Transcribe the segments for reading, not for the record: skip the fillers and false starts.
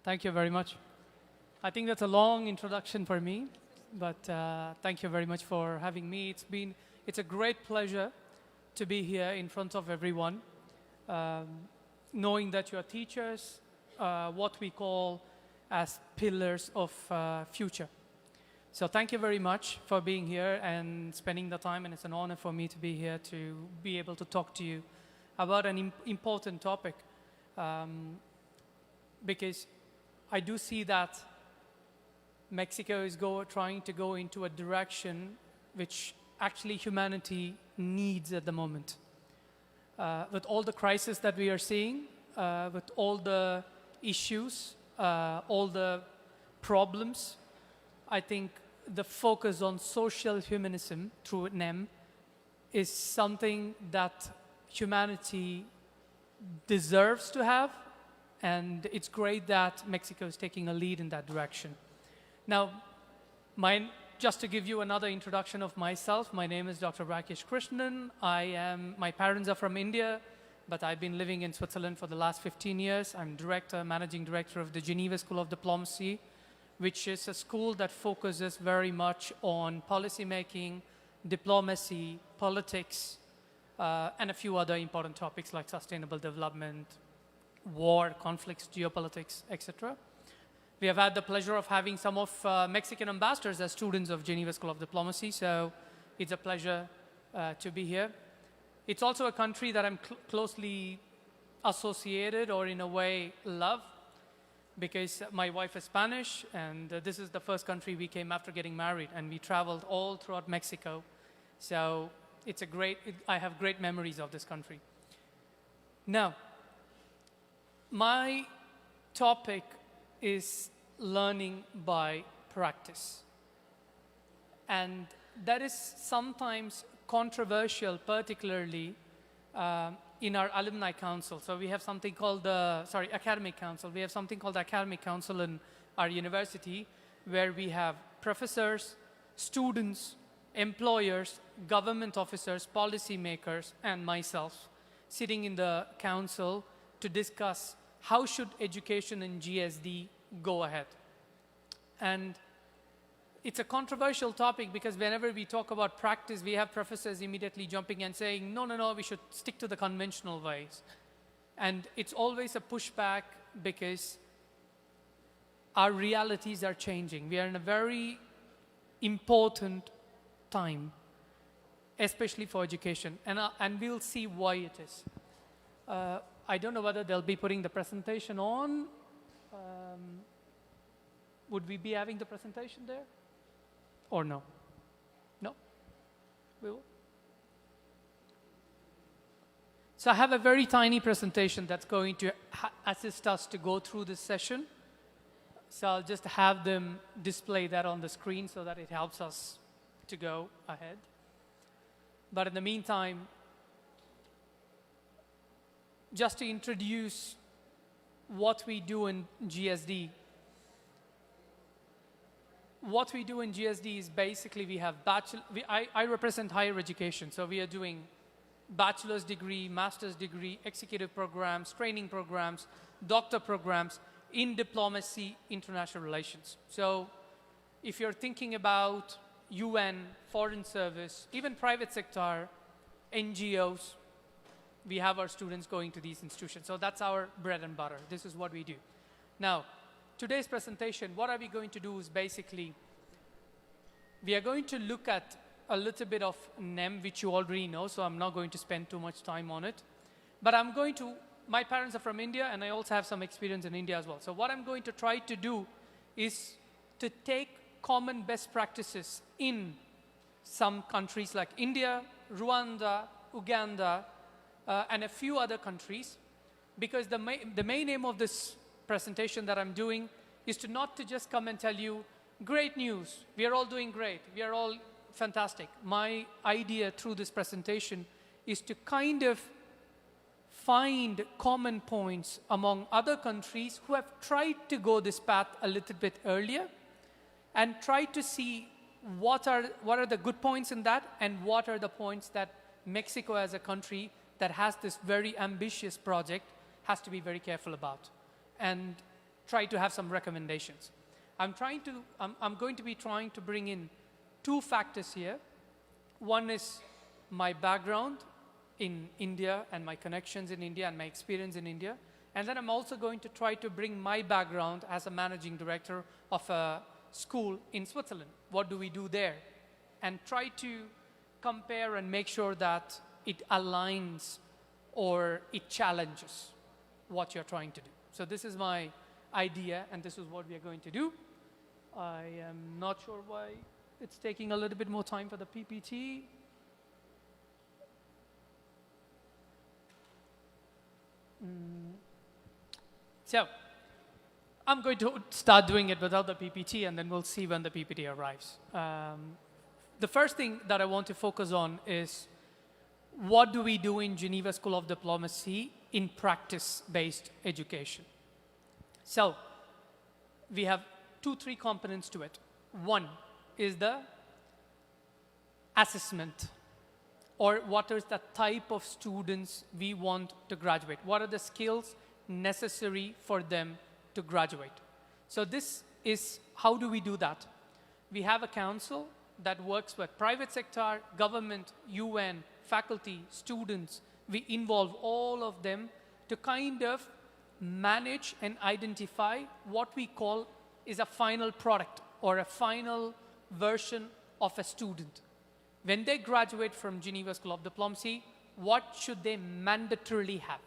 Thank you very much. I think that's a long introduction for me, but thank you very much for having me. It's a great pleasure to be here in front of everyone, um, knowing that you're teachers, what we call as pillars of future. So thank you very much for being here and spending the time, and it's an honor for me to be here to be able to talk to you about an important topic, because I do see that Mexico is trying to go into a direction which actually humanity needs at the moment. With all the crises that we are seeing, with all the issues, all the problems, I think the focus on social humanism through NEM is something that humanity deserves to have, and it's great that Mexico is taking a lead in that direction. Now, just to give you another introduction of myself, my name is Dr. Rakesh Krishnan. My parents are from India, but I've been living in Switzerland for the last 15 years. I'm managing director of the Geneva School of Diplomacy, which is a school that focuses very much on policy making, diplomacy, politics, and a few other important topics like sustainable development, war, conflicts, geopolitics, etc. We have had the pleasure of having some of Mexican ambassadors as students of Geneva School of Diplomacy, so it's a pleasure to be here. It's also a country that I'm closely associated or in a way love, because my wife is Spanish, and this is the first country we came after getting married, and we traveled all throughout Mexico. So I have great memories of this country. Now, my topic is learning by practice. And that is sometimes controversial, particularly in our alumni council. So we have something called academic council. We have something called the academic council in our university, where we have professors, students, employers, government officers, policymakers, and myself sitting in the council to discuss how should education in GSD go ahead. And it's a controversial topic because whenever we talk about practice, we have professors immediately jumping and saying, no, we should stick to the conventional ways. And it's always a pushback because our realities are changing. We are in a very important time, especially for education, and we'll see why it is. I don't know whether they'll be putting the presentation on. Would we be having the presentation there? Or no? No? We will? So I have a very tiny presentation that's going to assist us to go through this session. So I'll just have them display that on the screen so that it helps us to go ahead. But in the meantime, just to introduce what we do in GSD. What we do in GSD is basically we have I represent higher education, so we are doing bachelor's degree, master's degree, executive programs, training programs, doctor programs in diplomacy, international relations. So if you're thinking about UN, foreign service, even private sector, NGOs, we have our students going to these institutions. So that's our bread and butter. This is what we do. Now, today's presentation, what are we going to do is basically, we are going to look at a little bit of NEM, which you already know, so I'm not going to spend too much time on it. But my parents are from India, and I also have some experience in India as well. So what I'm going to try to do is to take common best practices in some countries like India, Rwanda, Uganda, and a few other countries, because the main aim of this presentation that I'm doing is not to just come and tell you, great news, we are all doing great, we are all fantastic. My idea through this presentation is to kind of find common points among other countries who have tried to go this path a little bit earlier, and try to see what are the good points in that, and what are the points that Mexico as a country that has this very ambitious project has to be very careful about. And try to have some recommendations. I'm going to be trying to bring in two factors here. One is my background in India and my connections in India and my experience in India. And then I'm also going to try to bring my background as a managing director of a school in Switzerland. What do we do there? And try to compare and make sure that it aligns or it challenges what you're trying to do. So this is my idea, and this is what we are going to do. I am not sure why it's taking a little bit more time for the PPT. So I'm going to start doing it without the PPT, and then we'll see when the PPT arrives. The first thing that I want to focus on is what do we do in Geneva School of Diplomacy in practice-based education. So we have 2-3 components to it. One is the assessment, or what is the type of students we want to graduate. What are the skills necessary for them to graduate? So this is, how do we do that? We have a council that works with private sector, government, UN, faculty, students. We involve all of them to kind of manage and identify what we call is a final product or a final version of a student. When they graduate from Geneva School of Diplomacy, what should they mandatorily have?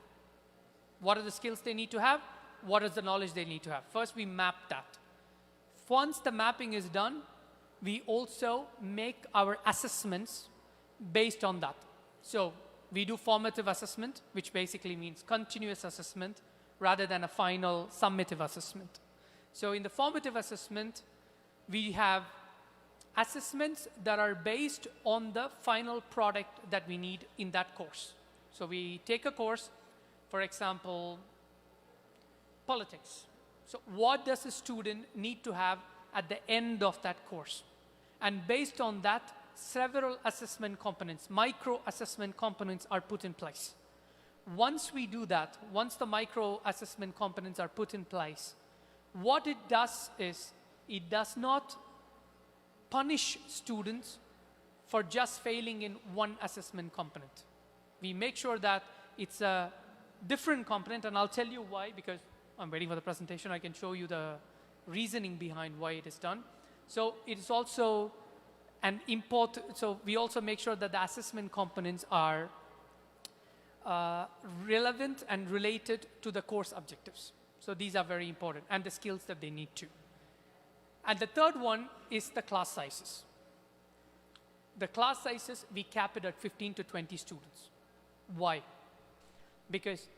What are the skills they need to have? What is the knowledge they need to have? First, we map that. Once the mapping is done, we also make our assessments based on that. So we do formative assessment, which basically means continuous assessment rather than a final summative assessment. So in the formative assessment, we have assessments that are based on the final product that we need in that course. So we take a course, for example, politics. So what does a student need to have at the end of that course? And based on that, several assessment components, micro assessment components are put in place. Once we do that, once the micro assessment components are put in place, what it does is it does not punish students for just failing in one assessment component. We make sure that it's a different component, and I'll tell you why, because I'm waiting for the presentation. I can show you the reasoning behind why it is done. So it is also an important, so we also make sure that the assessment components are relevant and related to the course objectives. So these are very important, and the skills that they need to. And the third one is the class sizes. The class sizes, we cap it at 15 to 20 students. Why? Because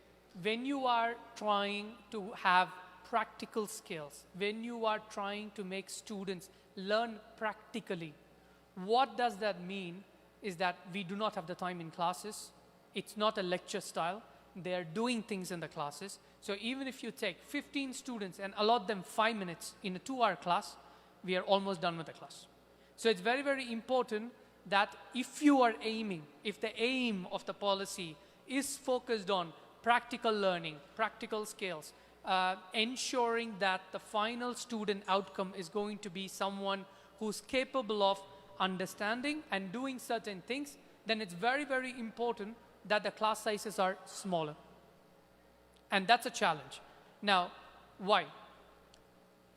when you are trying to have practical skills, when you are trying to make students learn practically, what does that mean is that we do not have the time in classes. It's not a lecture style. They are doing things in the classes. So even if you take 15 students and allot them 5 minutes in a 2-hour class, we are almost done with the class. So it's very, very important that if you are aiming, if the aim of the policy is focused on practical learning, practical skills, ensuring that the final student outcome is going to be someone who's capable of understanding and doing certain things, then it's very, very important that the class sizes are smaller. And that's a challenge. Now, why?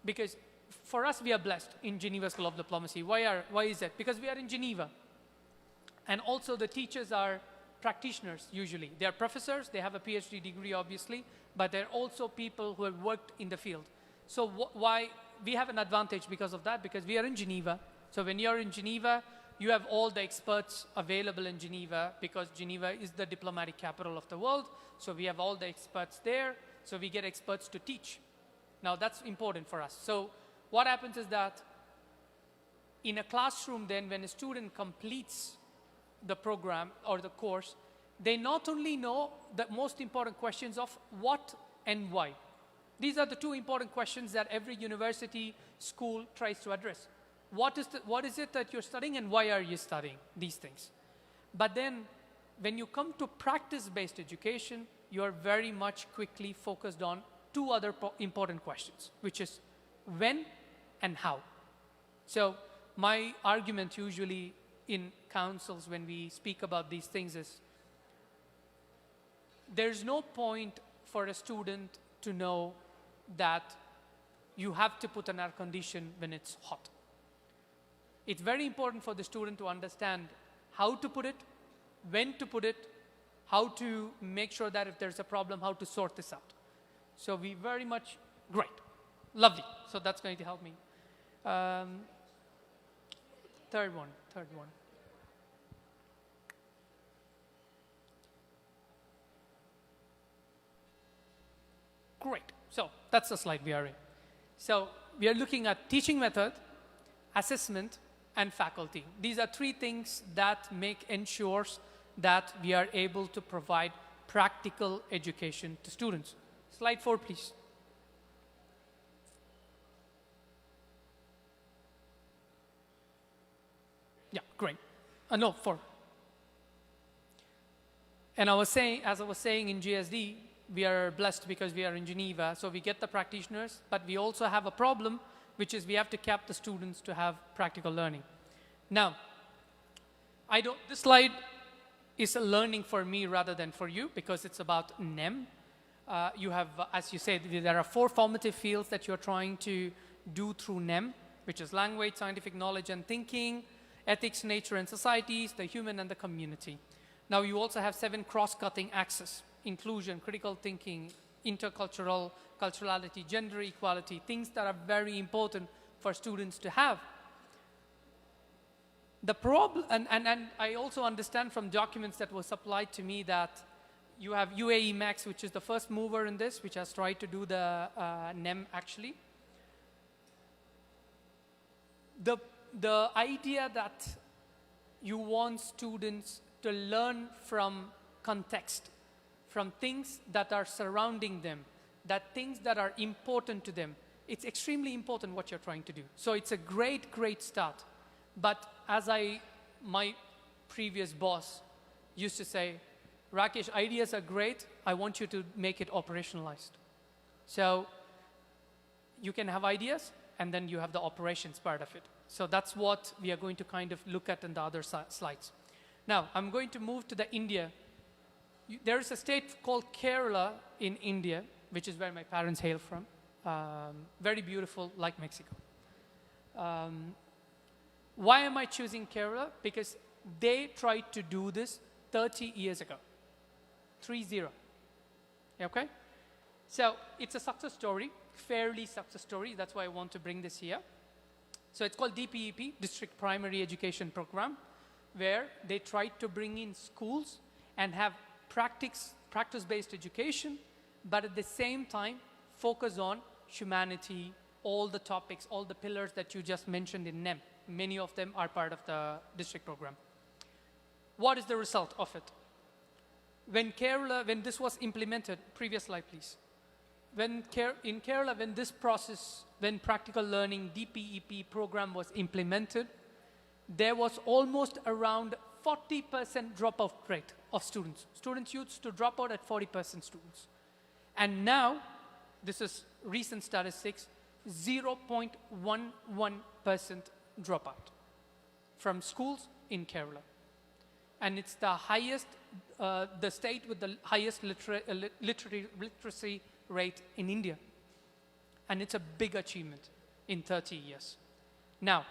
Because for us, we are blessed in Geneva School of Diplomacy. Why is that? Because we are in Geneva. And also the teachers are practitioners usually. They are professors, they have a PhD degree obviously, but they're also people who have worked in the field. So why we have an advantage because of that? Because we are in Geneva. So when you're in Geneva, you have all the experts available in Geneva, because Geneva is the diplomatic capital of the world. So we have all the experts there. So we get experts to teach. Now that's important for us. So what happens is that in a classroom then, when a student completes the program or the course, they not only know the most important questions of what and why. These are the 2 important questions that every university school tries to address. What is it that you're studying, and why are you studying these things? But then when you come to practice-based education, you're very much quickly focused on two other important questions, which is when and how. So my argument usually in councils when we speak about these things is, there's no point for a student to know that you have to put an air condition when it's hot. It's very important for the student to understand how to put it, when to put it, how to make sure that if there's a problem, how to sort this out. So we very much, great, lovely. So that's going to help me. Third one. Great, so that's the slide we are in. So we are looking at teaching method, assessment, and faculty. These are three things that ensures that we are able to provide practical education to students. Slide 4, please. Yeah, great. No, 4. And as I was saying in GSD, we are blessed because we are in Geneva, so we get the practitioners, but we also have a problem, which is we have to cap the students to have practical learning. Now, this slide is a learning for me rather than for you, because it's about NEM. You have, as you said, there are 4 formative fields that you're trying to do through NEM, which is language, scientific knowledge and thinking, ethics, nature and societies, the human and the community. Now you also have 7 cross-cutting axes: inclusion, critical thinking, intercultural, culturality, gender equality, things that are very important for students to have. The problem, and I also understand from documents that were supplied to me that you have UAE Max, which is the first mover in this, which has tried to do the NEM actually. The idea that you want students to learn from context, from things that are surrounding them, that things that are important to them, it's extremely important what you're trying to do. So it's a great, great start. But as my previous boss used to say, Rakesh, ideas are great, I want you to make it operationalized. So you can have ideas, and then you have the operations part of it. So that's what we are going to kind of look at in the other slides. Now, I'm going to move to the India. There is a state called Kerala in India, which is where my parents hail from. Very beautiful, like Mexico. Why am I choosing Kerala? Because they tried to do this 30 years ago. 3-0. Okay? So it's a success story, fairly success story. That's why I want to bring this here. So it's called DPEP, District Primary Education Program, where they tried to bring in schools and have practice-based education, but at the same time, focus on humanity, all the topics, all the pillars that you just mentioned in NEM. Many of them are part of the district program. What is the result of it? When this was implemented, previous slide please. In Kerala, when practical learning DPEP program was implemented, there was almost around 40% dropout rate of students. Students used to drop out at 40% students. And now, this is recent statistics, 0.11% dropout from schools in Kerala. And it's the highest, the state with the highest literacy rate in India. And it's a big achievement in 30 years. Now,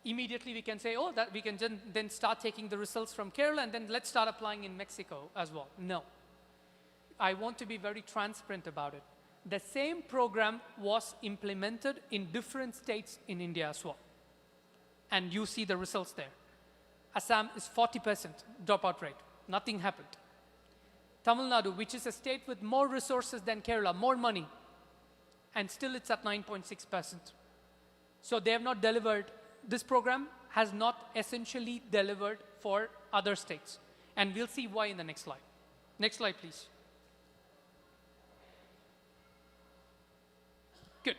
immediately we can say, oh, that we can then start taking the results from Kerala and then let's start applying in Mexico as well. No. I want to be very transparent about it. The same program was implemented in different states in India as well. And you see the results there. Assam is 40% dropout rate. Nothing happened. Tamil Nadu, which is a state with more resources than Kerala, more money, and still it's at 9.6%. So they have not delivered. This program has not essentially delivered for other states. And we'll see why in the next slide. Next slide, please. Good.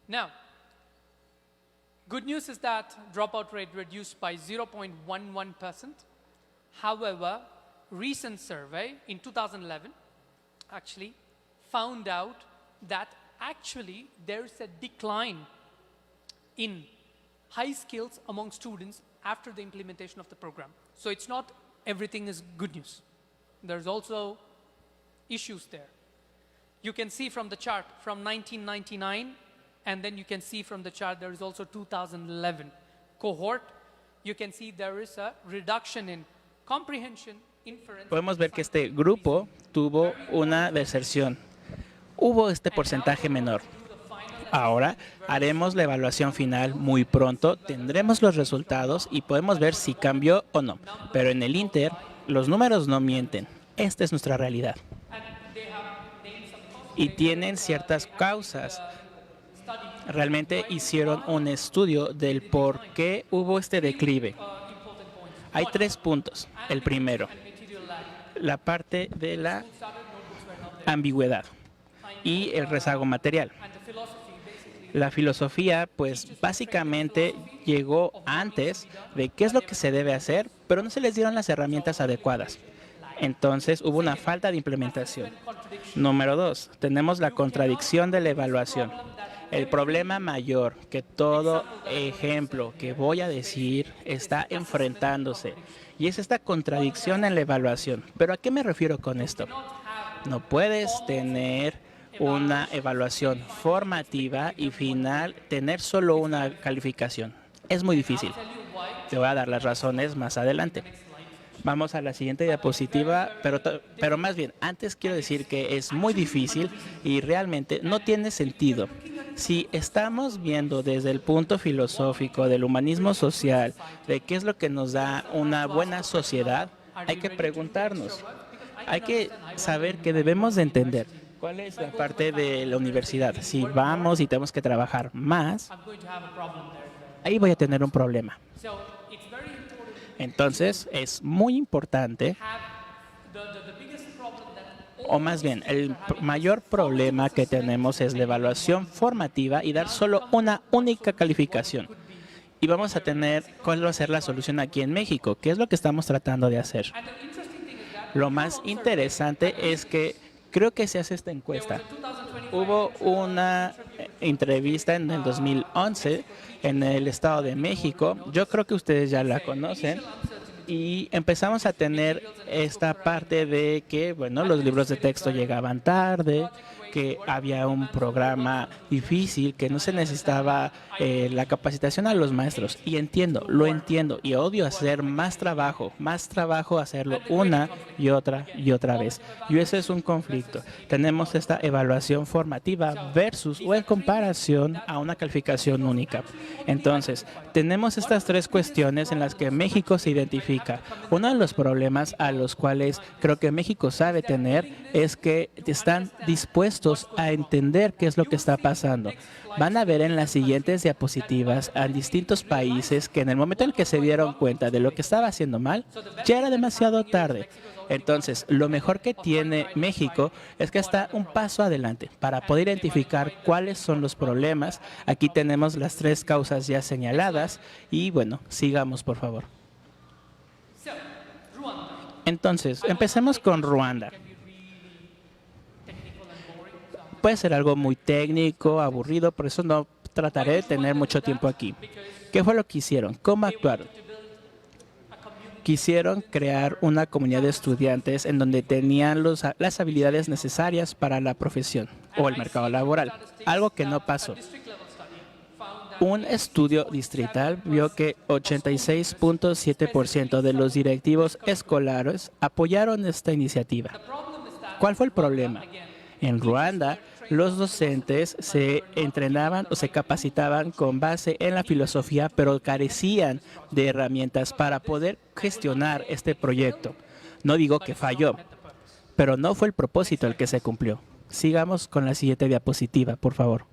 Now, good news is that dropout rate reduced by 0.11%. However, recent survey in 2011, actually, found out that actually there's a decline in high skills among students after the implementation of the program. So it's not everything is good news. There's also issues there. You can see from the chart from 1999, and then you can see from the chart there is also 2011 cohort. You can see there is a reduction in comprehension, inference. Podemos ver que este grupo tuvo una deserción. Hubo este porcentaje menor. Ahora haremos la evaluación final muy pronto, tendremos los resultados y podemos ver si cambió o no. Pero en el Inter, los números no mienten. Esta es nuestra realidad. Y tienen ciertas causas. Realmente hicieron un estudio del por qué hubo este declive. Hay 3 puntos. El primero, la parte de la ambigüedad y el rezago material. La filosofía, pues básicamente llegó antes de qué es lo que se debe hacer, pero no se les dieron las herramientas adecuadas. Entonces hubo una falta de implementación. Número 2, tenemos la contradicción de la evaluación. El problema mayor que todo ejemplo que voy a decir está enfrentándose, y es esta contradicción en la evaluación. ¿Pero a qué me refiero con esto? No puedes tener una evaluación formativa y final tener solo una calificación. Es muy difícil. Te voy a dar las razones más adelante. Vamos a la siguiente diapositiva, pero más bien, antes quiero decir que es muy difícil y realmente no tiene sentido. Si estamos viendo desde el punto filosófico del humanismo social, de qué es lo que nos da una buena sociedad, hay que preguntarnos. Hay que saber que debemos de entender cuál es la parte de la universidad. Si vamos y tenemos que trabajar más, ahí voy a tener un problema. Entonces, es muy importante, o más bien, el mayor problema que tenemos es la evaluación formativa y dar solo una única calificación. Y vamos a tener cuál va a ser la solución aquí en México, que es lo que estamos tratando de hacer. Lo más interesante es que creo que se hace esta encuesta. Hubo una entrevista en el 2011 en el Estado de México. Yo creo que ustedes ya la conocen. Y empezamos a tener esta parte de que, bueno, los libros de texto llegaban tarde, que había un programa difícil, que no se necesitaba la capacitación a los maestros. Y lo entiendo, y odio hacer más trabajo, hacerlo una y otra vez. Y eso es un conflicto. Tenemos esta evaluación formativa versus o en comparación a una calificación única. Entonces, tenemos estas 3 cuestiones en las que México se identifica. Uno de los problemas a los cuales creo que México sabe tener es que están dispuestos a entender qué es lo que está pasando. Van a ver en las siguientes diapositivas a distintos países que en el momento en que se dieron cuenta de lo que estaba haciendo mal, ya era demasiado tarde. Entonces, lo mejor que tiene México es que está un paso adelante para poder identificar cuáles son los problemas. Aquí tenemos las 3 causas ya señaladas y bueno, sigamos por favor. Entonces, empecemos con Ruanda. Puede ser algo muy técnico, aburrido, por eso no trataré de tener mucho tiempo aquí. ¿Qué fue lo que hicieron? ¿Cómo actuaron? Quisieron crear una comunidad de estudiantes en donde tenían las habilidades necesarias para la profesión o el mercado laboral, algo que no pasó. Un estudio distrital vio que 86.7% de los directivos escolares apoyaron esta iniciativa. ¿Cuál fue el problema? En Ruanda, los docentes se entrenaban o se capacitaban con base en la filosofía, pero carecían de herramientas para poder gestionar este proyecto. No digo que falló, pero no fue el propósito el que se cumplió. Sigamos con la siguiente diapositiva, por favor.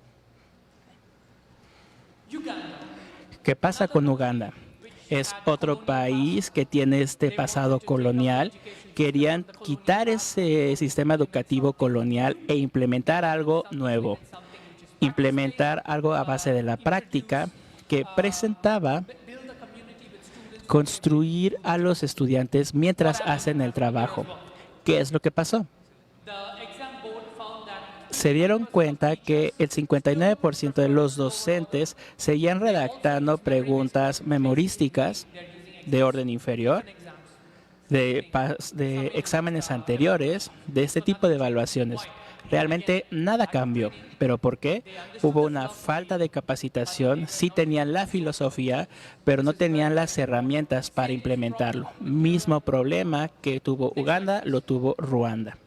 ¿Qué pasa con Uganda? Es otro país que tiene este pasado colonial. Querían quitar ese sistema educativo colonial e implementar algo nuevo. Implementar algo a base de la práctica que presentaba construir a los estudiantes mientras hacen el trabajo. ¿Qué es lo que pasó? se dieron cuenta que el 59% de los docentes seguían redactando preguntas memorísticas de orden inferior, de exámenes anteriores, de este tipo de evaluaciones. Realmente nada cambió. ¿Pero por qué? Hubo una falta de capacitación. Sí tenían la filosofía, pero no tenían las herramientas para implementarlo. Mismo problema que tuvo Uganda, lo tuvo Ruanda.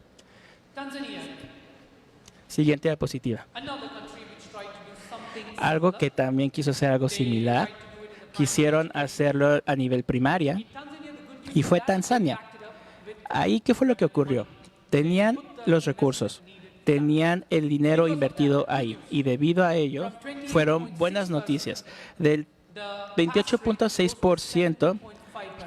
Siguiente diapositiva. Algo que también quiso hacer algo similar. Quisieron hacerlo a nivel primaria y fue Tanzania. Ahí, ¿qué fue lo que ocurrió? Tenían los recursos, tenían el dinero invertido ahí y debido a ello fueron buenas noticias. Del 28.6%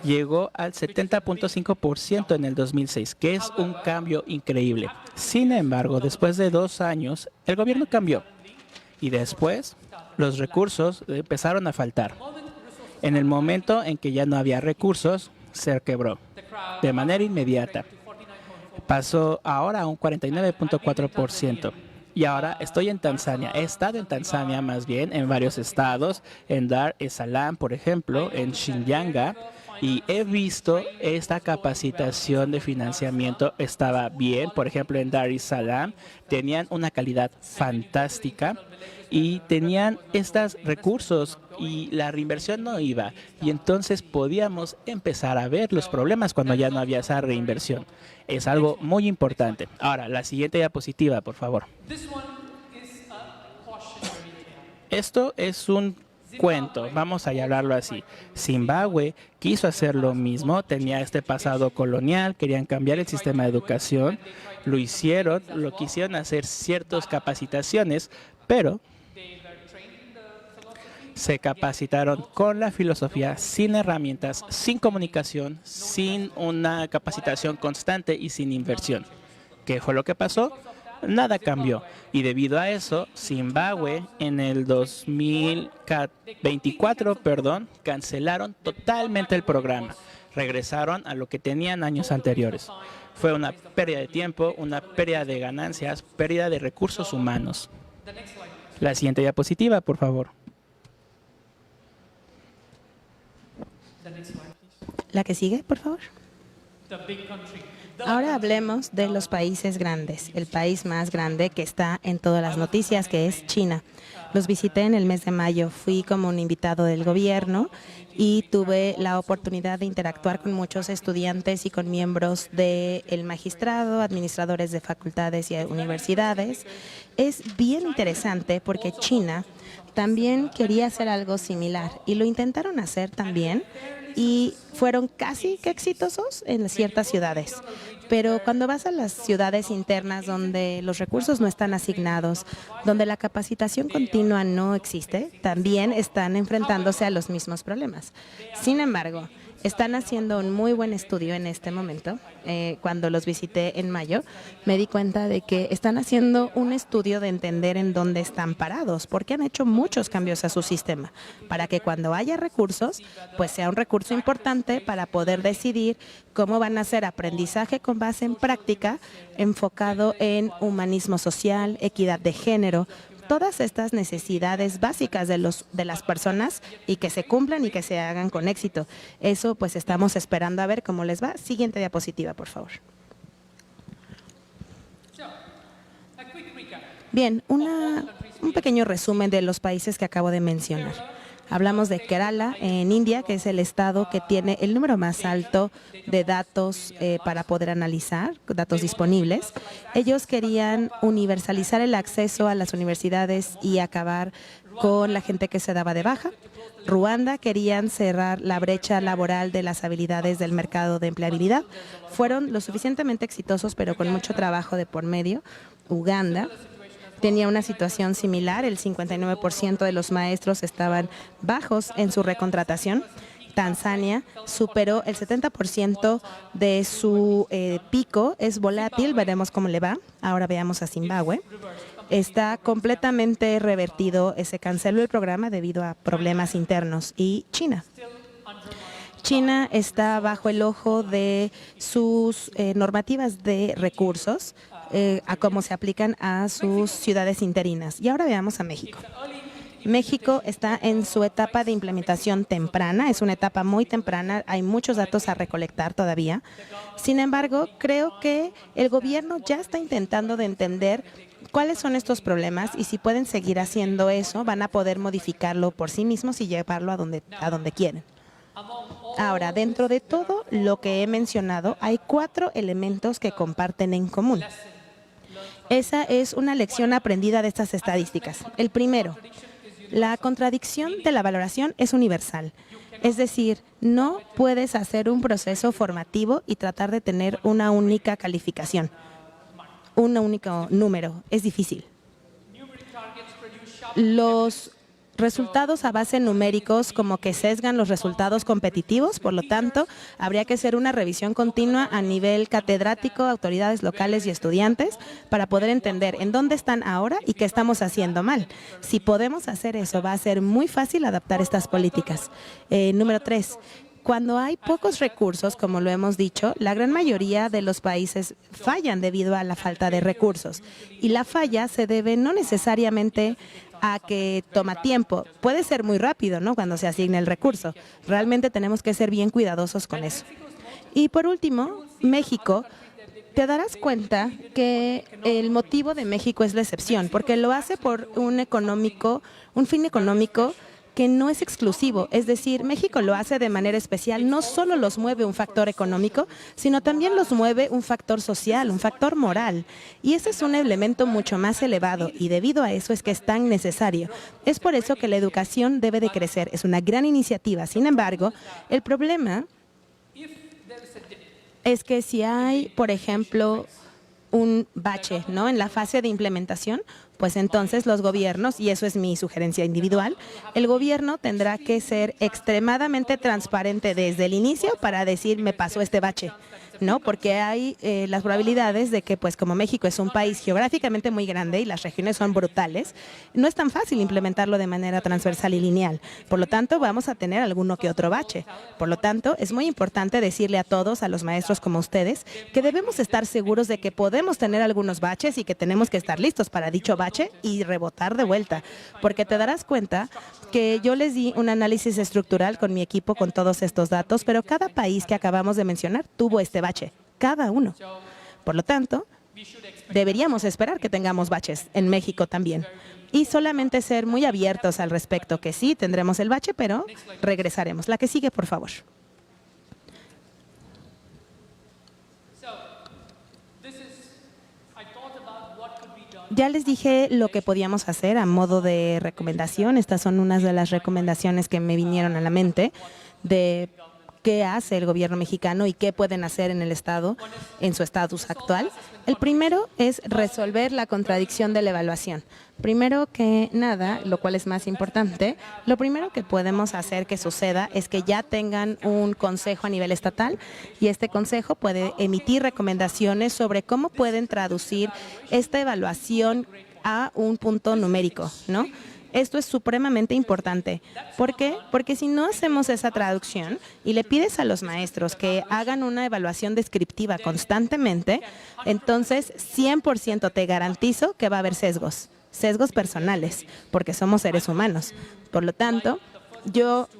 llegó al 70.5% en el 2006, que es un cambio increíble. Sin embargo, después de 2 años, el gobierno cambió y después los recursos empezaron a faltar. En el momento en que ya no había recursos, se quebró de manera inmediata. Pasó ahora a un 49.4%. Y ahora estoy en Tanzania. He estado en Tanzania más bien, en varios estados, en Dar es Salaam, por ejemplo, en Shinyanga, y he visto esta capacitación de financiamiento estaba bien. Por ejemplo, en Dar es Salaam tenían una calidad fantástica y tenían estos recursos y la reinversión no iba. Y entonces podíamos empezar a ver los problemas cuando ya no había esa reinversión. Es algo muy importante. Ahora, la siguiente diapositiva, por favor. Esto es un cuento, vamos a llamarlo así. Zimbabue quiso hacer lo mismo, tenía este pasado colonial, querían cambiar el sistema de educación, lo hicieron, lo quisieron hacer ciertas capacitaciones, pero se capacitaron con la filosofía, sin herramientas, sin comunicación, sin una capacitación constante y sin inversión. ¿Qué fue lo que pasó? Nada cambió. Y debido a eso, Zimbabue en el 2024, cancelaron totalmente el programa. Regresaron a lo que tenían años anteriores. Fue una pérdida de tiempo, una pérdida de ganancias, pérdida de recursos humanos. La siguiente diapositiva, por favor. La que sigue, por favor. Ahora hablemos de los países grandes. El país más grande que está en todas las noticias, que es China. Los visité en el mes de mayo. Fui como un invitado del gobierno y tuve la oportunidad de interactuar con muchos estudiantes y con miembros del magistrado, administradores de facultades y universidades. Es bien interesante porque China también quería hacer algo similar y lo intentaron hacer también y fueron casi que exitosos en ciertas ciudades. Pero cuando vas a las ciudades internas donde los recursos no están asignados, donde la capacitación continua no existe, también están enfrentándose a los mismos problemas. Sin embargo, están haciendo un muy buen estudio en este momento. Cuando los visité en mayo, me di cuenta de que están haciendo un estudio de entender en dónde están parados, porque han hecho muchos cambios a su sistema, para que cuando haya recursos, pues sea un recurso importante para poder decidir cómo van a hacer aprendizaje con base en práctica, enfocado en humanismo social, equidad de género, todas estas necesidades básicas de las personas y que se cumplan y que se hagan con éxito. Eso pues estamos esperando a ver cómo les va. Siguiente diapositiva, por favor. Bien, un pequeño resumen de los países que acabo de mencionar. Hablamos de Kerala en India, que es el estado que tiene el número más alto de datos para poder analizar, datos disponibles. Ellos querían universalizar el acceso a las universidades y acabar con la gente que se daba de baja. Ruanda querían cerrar la brecha laboral de las habilidades del mercado de empleabilidad. Fueron lo suficientemente exitosos, pero con mucho trabajo de por medio. Uganda tenía una situación similar, el 59% de los maestros estaban bajos en su recontratación. Tanzania superó el 70% de su pico, es volátil, veremos cómo le va. Ahora veamos a Zimbabue. Está completamente revertido, se canceló el programa debido a problemas internos. Y China. China está bajo el ojo de sus normativas de recursos. a cómo se aplican a sus ciudades interinas. Y ahora veamos a México. México está en su etapa de implementación temprana, es una etapa muy temprana, hay muchos datos a recolectar todavía. Sin embargo, creo que el gobierno ya está intentando de entender cuáles son estos problemas y si pueden seguir haciendo eso, van a poder modificarlo por sí mismos y llevarlo a donde quieren. Ahora, dentro de todo lo que he mencionado, hay 4 elementos que comparten en común. Esa es una lección aprendida de estas estadísticas. El primero, la contradicción de la valoración es universal. Es decir, no puedes hacer un proceso formativo y tratar de tener una única calificación, un único número. Es difícil. Los resultados a base numéricos como que sesgan los resultados competitivos, por lo tanto, habría que hacer una revisión continua a nivel catedrático, autoridades locales y estudiantes para poder entender en dónde están ahora y qué estamos haciendo mal. Si podemos hacer eso, va a ser muy fácil adaptar estas políticas. Número 3. Cuando hay pocos recursos, como lo hemos dicho, la gran mayoría de los países fallan debido a la falta de recursos. Y la falla se debe no necesariamente a que toma tiempo. Puede ser muy rápido, ¿no?, cuando se asigna el recurso. Realmente tenemos que ser bien cuidadosos con eso. Y por último, México, te darás cuenta que el motivo de México es la excepción, porque lo hace por un fin económico que no es exclusivo, es decir, México lo hace de manera especial, no solo los mueve un factor económico, sino también los mueve un factor social, un factor moral. Y ese es un elemento mucho más elevado y debido a eso es que es tan necesario. Es por eso que la educación debe de crecer, es una gran iniciativa. Sin embargo, el problema es que si hay, por ejemplo, un bache, ¿no?, en la fase de implementación, pues entonces los gobiernos, y eso es mi sugerencia individual, el gobierno tendrá que ser extremadamente transparente desde el inicio para decir, me pasó este bache, ¿no? Porque hay las probabilidades de que, pues como México es un país geográficamente muy grande y las regiones son brutales, no es tan fácil implementarlo de manera transversal y lineal. Por lo tanto, vamos a tener alguno que otro bache. Por lo tanto, es muy importante decirle a todos, a los maestros como ustedes, que debemos estar seguros de que podemos tener algunos baches y que tenemos que estar listos para dicho bache y rebotar de vuelta. Porque te darás cuenta que yo les di un análisis estructural con mi equipo con todos estos datos, pero cada país que acabamos de mencionar tuvo este bache, cada uno. Por lo tanto, deberíamos esperar que tengamos baches en México también. Y solamente ser muy abiertos al respecto, que sí, tendremos el bache, pero regresaremos. La que sigue, por favor. Ya les dije lo que podíamos hacer a modo de recomendación. Estas son unas de las recomendaciones que me vinieron a la mente de qué hace el gobierno mexicano y qué pueden hacer en el Estado, en su estatus actual. El primero es resolver la contradicción de la evaluación. Primero que nada, lo cual es más importante, lo primero que podemos hacer que suceda es que ya tengan un consejo a nivel estatal y este consejo puede emitir recomendaciones sobre cómo pueden traducir esta evaluación a un punto numérico, ¿no? Esto es supremamente importante. ¿Por qué? Porque si no hacemos esa traducción y le pides a los maestros que hagan una evaluación descriptiva constantemente, entonces 100% te garantizo que va a haber sesgos personales, porque somos seres humanos. Por lo tanto,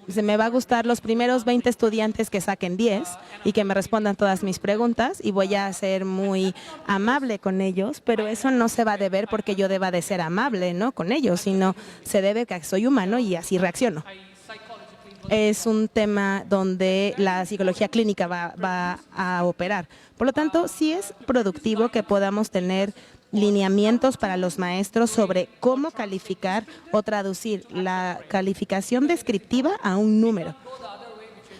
se me va a gustar los primeros 20 estudiantes que saquen 10 y que me respondan todas mis preguntas y voy a ser muy amable con ellos, pero eso no se va a deber porque yo deba de ser amable, ¿no?, con ellos, sino se debe que soy humano y así reacciono. Es un tema donde la psicología clínica va a operar. Por lo tanto, sí es productivo que podamos tener lineamientos para los maestros sobre cómo calificar o traducir la calificación descriptiva a un número.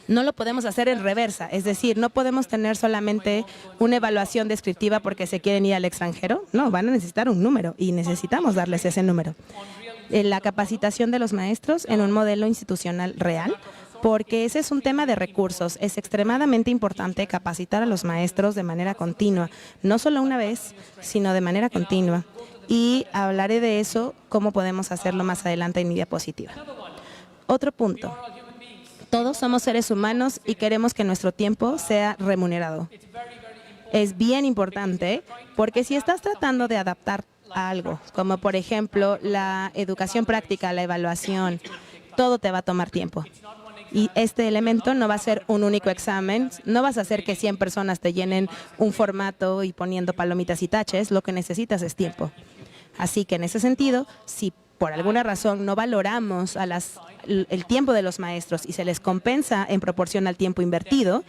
No lo podemos hacer en reversa, es decir, no podemos tener solamente una evaluación descriptiva porque se quieren ir al extranjero. No, van a necesitar un número y necesitamos darles ese número. La capacitación de los maestros en un modelo institucional real, porque ese es un tema de recursos. Es extremadamente importante capacitar a los maestros de manera continua, no solo una vez, sino de manera continua. Y hablaré de eso, cómo podemos hacerlo más adelante en mi diapositiva. Otro punto. Todos somos seres humanos y queremos que nuestro tiempo sea remunerado. es bien importante, porque si estás tratando de adaptar a algo, como por ejemplo la educación práctica, la evaluación, todo te va a tomar tiempo. Y este elemento no va a ser un único examen, no vas a hacer que 100 personas te llenen un formato y poniendo palomitas y taches, lo que necesitas es tiempo. Así que en ese sentido, si por alguna razón no valoramos el tiempo de los maestros y se les compensa en proporción al tiempo invertido,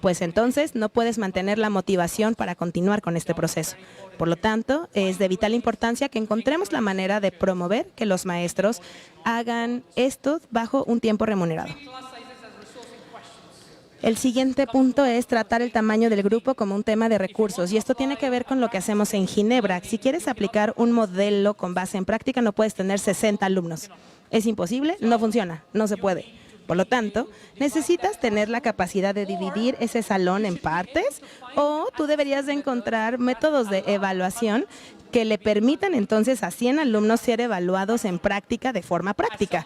pues entonces no puedes mantener la motivación para continuar con este proceso. Por lo tanto, es de vital importancia que encontremos la manera de promover que los maestros hagan esto bajo un tiempo remunerado. El siguiente punto es tratar el tamaño del grupo como un tema de recursos, y esto tiene que ver con lo que hacemos en Ginebra. Si quieres aplicar un modelo con base en práctica, no puedes tener 60 alumnos. Es imposible, no funciona, no se puede. Por lo tanto, necesitas tener la capacidad de dividir ese salón en partes, o tú deberías de encontrar métodos de evaluación que le permitan entonces a 100 alumnos ser evaluados en práctica de forma práctica.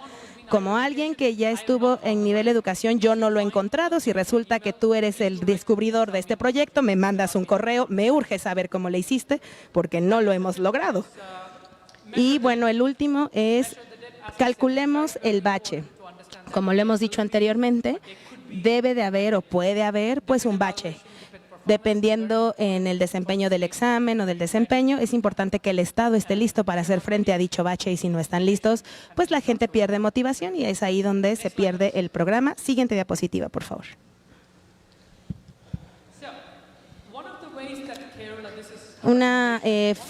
Como alguien que ya estuvo en nivel de educación, yo no lo he encontrado. Si resulta que tú eres el descubridor de este proyecto, me mandas un correo, me urge saber cómo le hiciste, porque no lo hemos logrado. Y bueno, el último es calculemos el bache. Como lo hemos dicho anteriormente, debe de haber o puede haber pues un bache. Dependiendo en el desempeño del examen o del desempeño, es importante que el Estado esté listo para hacer frente a dicho bache, y si no están listos, pues la gente pierde motivación y es ahí donde se pierde el programa. Siguiente diapositiva, por favor. Una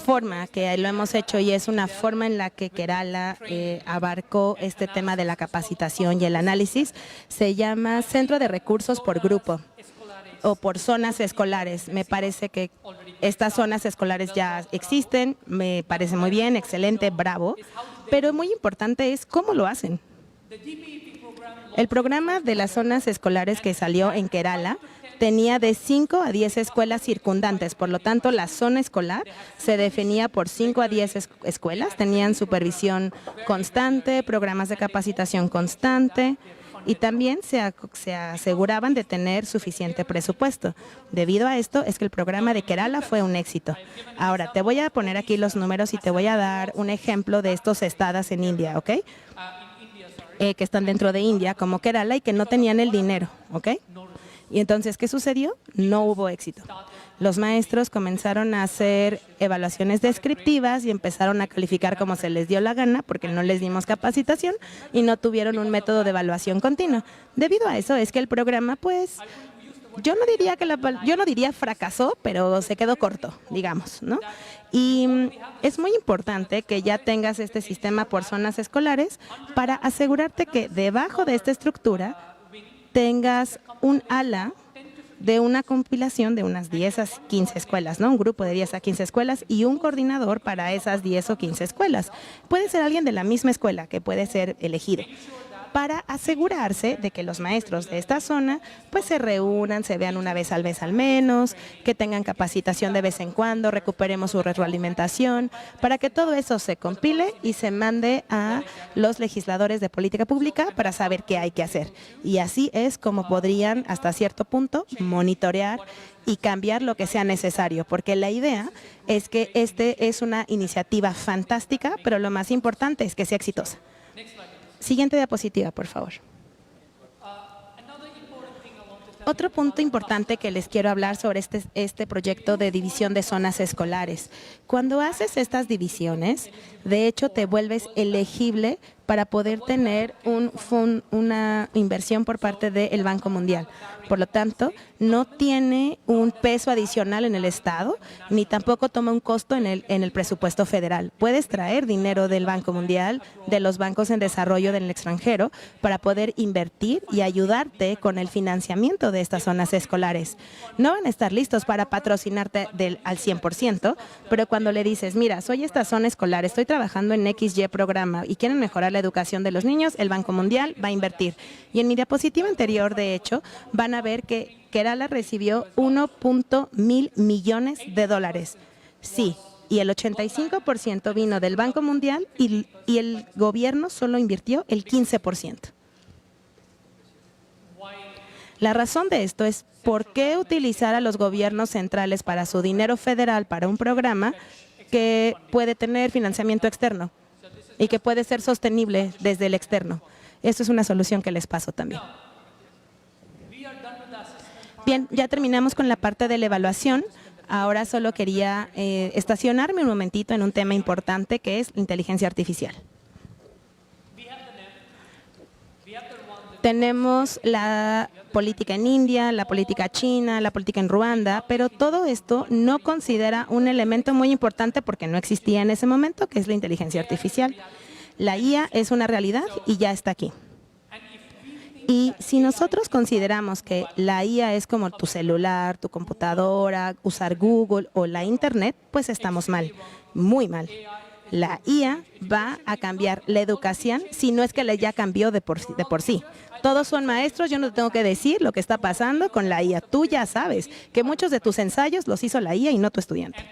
forma que lo hemos hecho, y es una forma en la que Kerala abarcó este tema de la capacitación y el análisis, se llama Centro de Recursos por Grupo o por zonas escolares. Me parece que estas zonas escolares ya existen, me parece muy bien, excelente, bravo, pero muy importante es cómo lo hacen. El programa de las zonas escolares que salió en Kerala tenía de 5 a 10 escuelas circundantes, por lo tanto la zona escolar se definía por 5 a 10 escuelas, tenían supervisión constante, programas de capacitación constante, y también se aseguraban de tener suficiente presupuesto. Debido a esto es que el programa de Kerala fue un éxito. Ahora, te voy a poner aquí los números y te voy a dar un ejemplo de estos estados en India, ¿ok? Que están dentro de India, como Kerala, y que no tenían el dinero, ¿ok? Y entonces, ¿qué sucedió? No hubo éxito. Los maestros comenzaron a hacer evaluaciones descriptivas y empezaron a calificar como se les dio la gana, porque no les dimos capacitación y no tuvieron un método de evaluación continua. Debido a eso es que el programa, pues, yo no diría fracasó, pero se quedó corto, digamos, ¿no? Y es muy importante que ya tengas este sistema por zonas escolares para asegurarte que debajo de esta estructura tengas un ala de una compilación de unas 10 a 15 escuelas, ¿no? Un grupo de 10 a 15 escuelas y un coordinador para esas 10 o 15 escuelas. Puede ser alguien de la misma escuela que puede ser elegido, para asegurarse de que los maestros de esta zona pues se reúnan, se vean una vez al mes al menos, que tengan capacitación de vez en cuando, recuperemos su retroalimentación, para que todo eso se compile y se mande a los legisladores de política pública para saber qué hay que hacer. Y así es como podrían hasta cierto punto monitorear y cambiar lo que sea necesario, porque la idea es que este es una iniciativa fantástica, pero lo más importante es que sea exitosa. Siguiente diapositiva, por favor. Otro punto importante que les quiero hablar sobre este proyecto de división de zonas escolares. Cuando haces estas divisiones, de hecho te vuelves elegible para poder tener una inversión por parte del Banco Mundial. Por lo tanto, no tiene un peso adicional en el Estado, ni tampoco toma un costo en el presupuesto federal. Puedes traer dinero del Banco Mundial, de los bancos en desarrollo del extranjero, para poder invertir y ayudarte con el financiamiento de estas zonas escolares. No van a estar listos para patrocinarte al 100%, pero cuando le dices, mira, soy esta zona escolar, estoy trabajando en XY programa y quieren mejorar la educación de los niños, el Banco Mundial va a invertir. Y en mi diapositiva anterior, de hecho, van a ver que Kerala recibió 1.100 millones de dólares. Sí, y el 85% vino del Banco Mundial y el gobierno solo invirtió el 15%. La razón de esto es por qué utilizar a los gobiernos centrales para su dinero federal para un programa que puede tener financiamiento externo y que puede ser sostenible desde el externo. Esto es una solución que les paso también. Bien, ya terminamos con la parte de la evaluación. Ahora solo quería estacionarme un momentito en un tema importante que es la inteligencia artificial. Tenemos la política en India, la política china, la política en Ruanda, pero todo esto no considera un elemento muy importante porque no existía en ese momento, que es la inteligencia artificial. La IA es una realidad y ya está aquí. Y si nosotros consideramos que la IA es como tu celular, tu computadora, usar Google o la Internet, pues estamos mal, muy mal. La IA va a cambiar la educación, si no es que ya cambió de por sí. Todos son maestros, yo no te tengo que decir lo que está pasando con la IA. Tú ya sabes que muchos de tus ensayos los hizo la IA y no tu estudiante.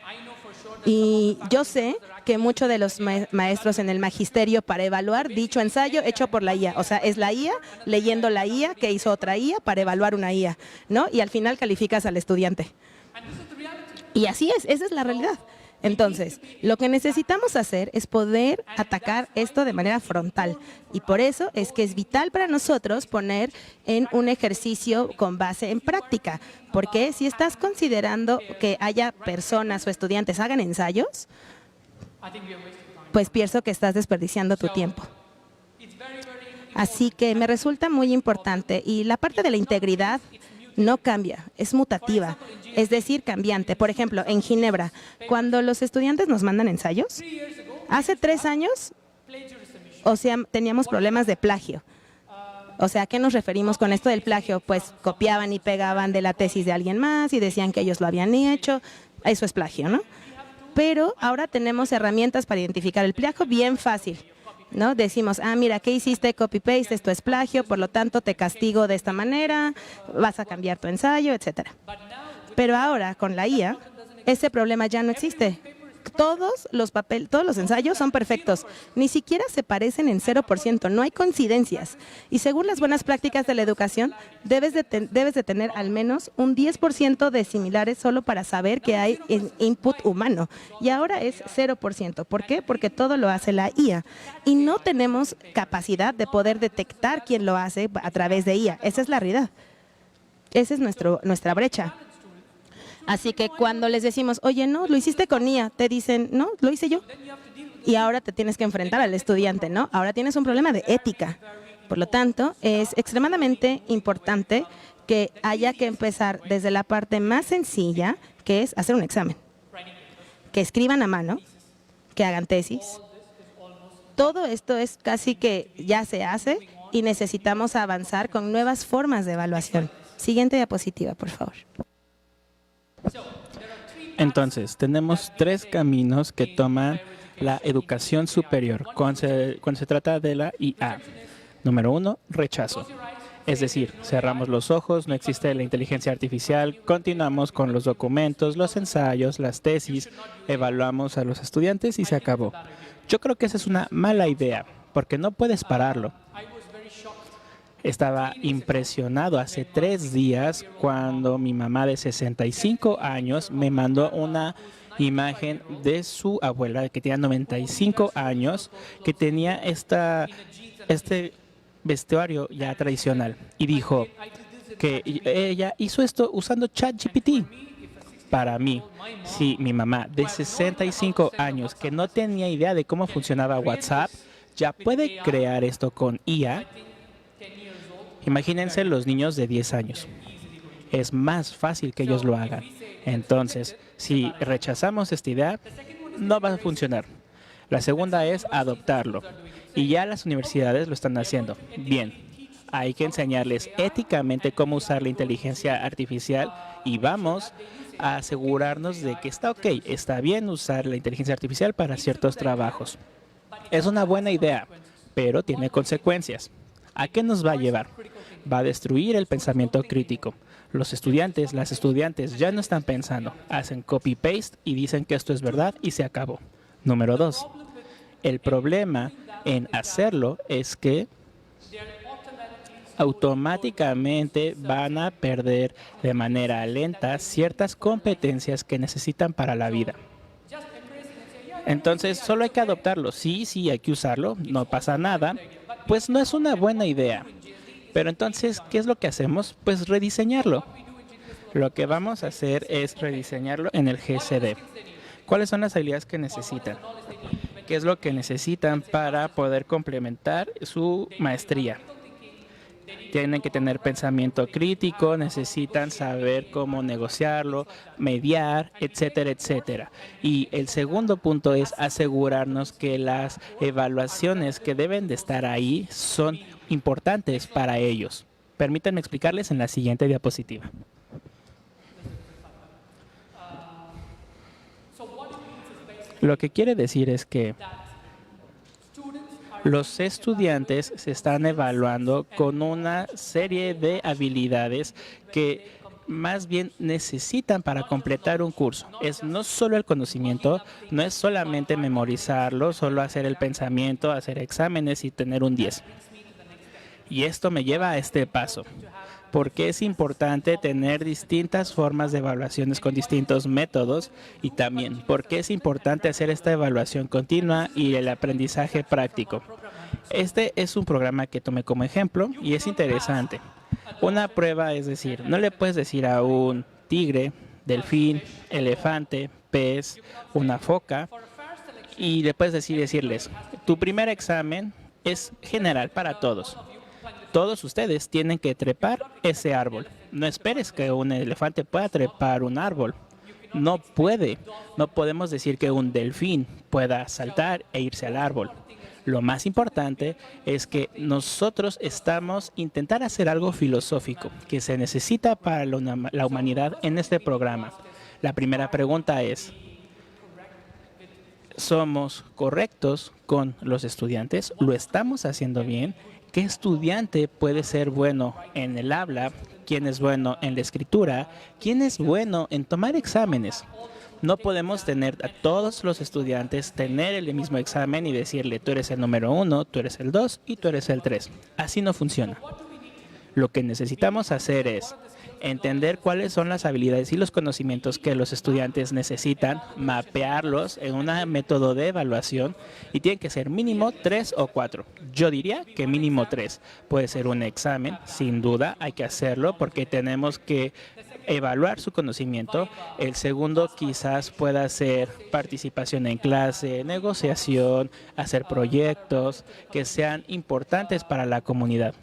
Y yo sé que muchos de los maestros en el magisterio para evaluar dicho ensayo hecho por la IA. O sea, es la IA leyendo la IA que hizo otra IA para evaluar una IA, ¿no? Y al final calificas al estudiante. Y así es, esa es la realidad. Entonces, lo que necesitamos hacer es poder atacar esto de manera frontal. Y por eso es que es vital para nosotros poner en un ejercicio con base en práctica. Porque si estás considerando que haya personas o estudiantes hagan ensayos, pues pienso que estás desperdiciando tu tiempo. Así que me resulta muy importante. Y la parte de la integridad no cambia, es mutativa, es decir, cambiante. Por ejemplo, en Ginebra, cuando los estudiantes nos mandan ensayos, hace 3 años, o sea, teníamos problemas de plagio. O sea, ¿a qué nos referimos con esto del plagio? Pues copiaban y pegaban de la tesis de alguien más y decían que ellos lo habían hecho. Eso es plagio, ¿no? Pero ahora tenemos herramientas para identificar el plagio bien fácil, ¿no? Decimos, mira, ¿qué hiciste? Copy-paste, esto es plagio, por lo tanto te castigo de esta manera, vas a cambiar tu ensayo, etcétera. Pero ahora, con la IA, ese problema ya no existe. Todos los ensayos son perfectos, ni siquiera se parecen en 0%, no hay coincidencias. Y según las buenas prácticas de la educación, debes de tener al menos un 10% de similares solo para saber que hay input humano. Y ahora es 0%. ¿Por qué? Porque todo lo hace la IA. Y no tenemos capacidad de poder detectar quién lo hace a través de IA. Esa es la realidad. Esa es nuestra brecha. Así que cuando les decimos, oye, no, lo hiciste con IA, te dicen, no, lo hice yo. Y ahora te tienes que enfrentar al estudiante, ¿no? Ahora tienes un problema de ética. Por lo tanto, es extremadamente importante que haya que empezar desde la parte más sencilla, que es hacer un examen. Que escriban a mano, que hagan tesis. Todo esto es casi que ya se hace y necesitamos avanzar con nuevas formas de evaluación. Siguiente diapositiva, por favor. Entonces, tenemos 3 caminos que toma la educación superior cuando se trata de la IA. Número 1, rechazo. Es decir, cerramos los ojos, no existe la inteligencia artificial, continuamos con los documentos, los ensayos, las tesis, evaluamos a los estudiantes y se acabó. Yo creo que esa es una mala idea, porque no puedes pararlo. Estaba impresionado hace 3 días cuando mi mamá de 65 años me mandó una imagen de su abuela que tenía 95 años, que tenía este vestuario ya tradicional y dijo que ella hizo esto usando ChatGPT. Para mí, si mi mamá de 65 años que no tenía idea de cómo funcionaba WhatsApp ya puede crear esto con IA, imagínense los niños de 10 años. Es más fácil que ellos lo hagan. Entonces, si rechazamos esta idea, no va a funcionar. La segunda es adoptarlo. Y ya las universidades lo están haciendo. Bien, hay que enseñarles éticamente cómo usar la inteligencia artificial y vamos a asegurarnos de que está ok, está bien usar la inteligencia artificial para ciertos trabajos. Es una buena idea, pero tiene consecuencias. ¿A qué nos va a llevar? Va a destruir el pensamiento crítico. Los estudiantes, las estudiantes ya no están pensando, hacen copy-paste y dicen que esto es verdad y se acabó. Número 2. El problema en hacerlo es que automáticamente van a perder de manera lenta ciertas competencias que necesitan para la vida. Entonces, solo hay que adoptarlo. Sí, sí, hay que usarlo, no pasa nada. Pues no es una buena idea. Pero entonces, ¿qué es lo que hacemos? Pues rediseñarlo. Lo que vamos a hacer es rediseñarlo en el GCD. ¿Cuáles son las habilidades que necesitan? ¿Qué es lo que necesitan para poder complementar su maestría? Tienen que tener pensamiento crítico, necesitan saber cómo negociarlo, mediar, etcétera, etcétera. Y el segundo punto es asegurarnos que las evaluaciones que deben de estar ahí son importantes para ellos. Permítanme explicarles en la siguiente diapositiva. Lo que quiere decir es que los estudiantes se están evaluando con una serie de habilidades que más bien necesitan para completar un curso. Es no solo el conocimiento, no es solamente memorizarlo, solo hacer el pensamiento, hacer exámenes y tener un 10. Y esto me lleva a este paso. Porque es importante tener distintas formas de evaluaciones con distintos métodos y también porque es importante hacer esta evaluación continua y el aprendizaje práctico. Este es un programa que tomé como ejemplo y es interesante. Una prueba, es decir, no le puedes decir a un tigre, delfín, elefante, pez, una foca y le puedes decirles, tu primer examen es general para todos. Todos ustedes tienen que trepar ese árbol. No esperes que un elefante pueda trepar un árbol. No puede. No podemos decir que un delfín pueda saltar e irse al árbol. Lo más importante es que nosotros estamos intentando hacer algo filosófico que se necesita para la humanidad en este programa. La primera pregunta es, ¿somos correctos con los estudiantes? ¿Lo estamos haciendo bien? ¿Qué estudiante puede ser bueno en el habla? ¿Quién es bueno en la escritura? ¿Quién es bueno en tomar exámenes? No podemos tener a todos los estudiantes tener el mismo examen y decirle, tú eres el número 1, tú eres el 2 y tú eres el 3. Así no funciona. Lo que necesitamos hacer es entender cuáles son las habilidades y los conocimientos que los estudiantes necesitan, mapearlos en un método de evaluación y tienen que ser mínimo 3 o 4. Yo diría que mínimo 3. Puede ser un examen, sin duda, hay que hacerlo porque tenemos que evaluar su conocimiento. El segundo quizás pueda ser participación en clase, negociación, hacer proyectos que sean importantes para la comunidad.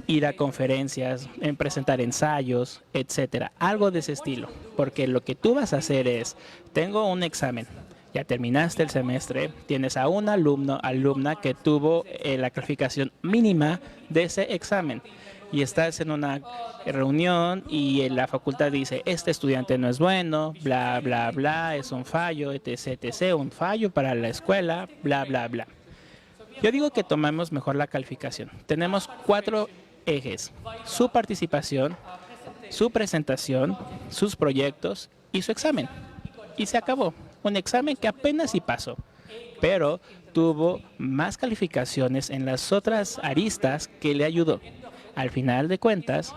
Ir a conferencias, en presentar ensayos, etcétera, algo de ese estilo, porque lo que tú vas a hacer es, tengo un examen, ya terminaste el semestre, tienes a un alumna que tuvo la calificación mínima de ese examen y estás en una reunión y la facultad dice, este estudiante no es bueno, bla, bla, bla, es un fallo, etc., etc., un fallo para la escuela, bla, bla, bla. Yo digo que tomemos mejor la calificación. Tenemos 4 ejes: su participación, su presentación, sus proyectos y su examen. Y se acabó. Un examen que apenas sí pasó, pero tuvo más calificaciones en las otras aristas que le ayudó. Al final de cuentas,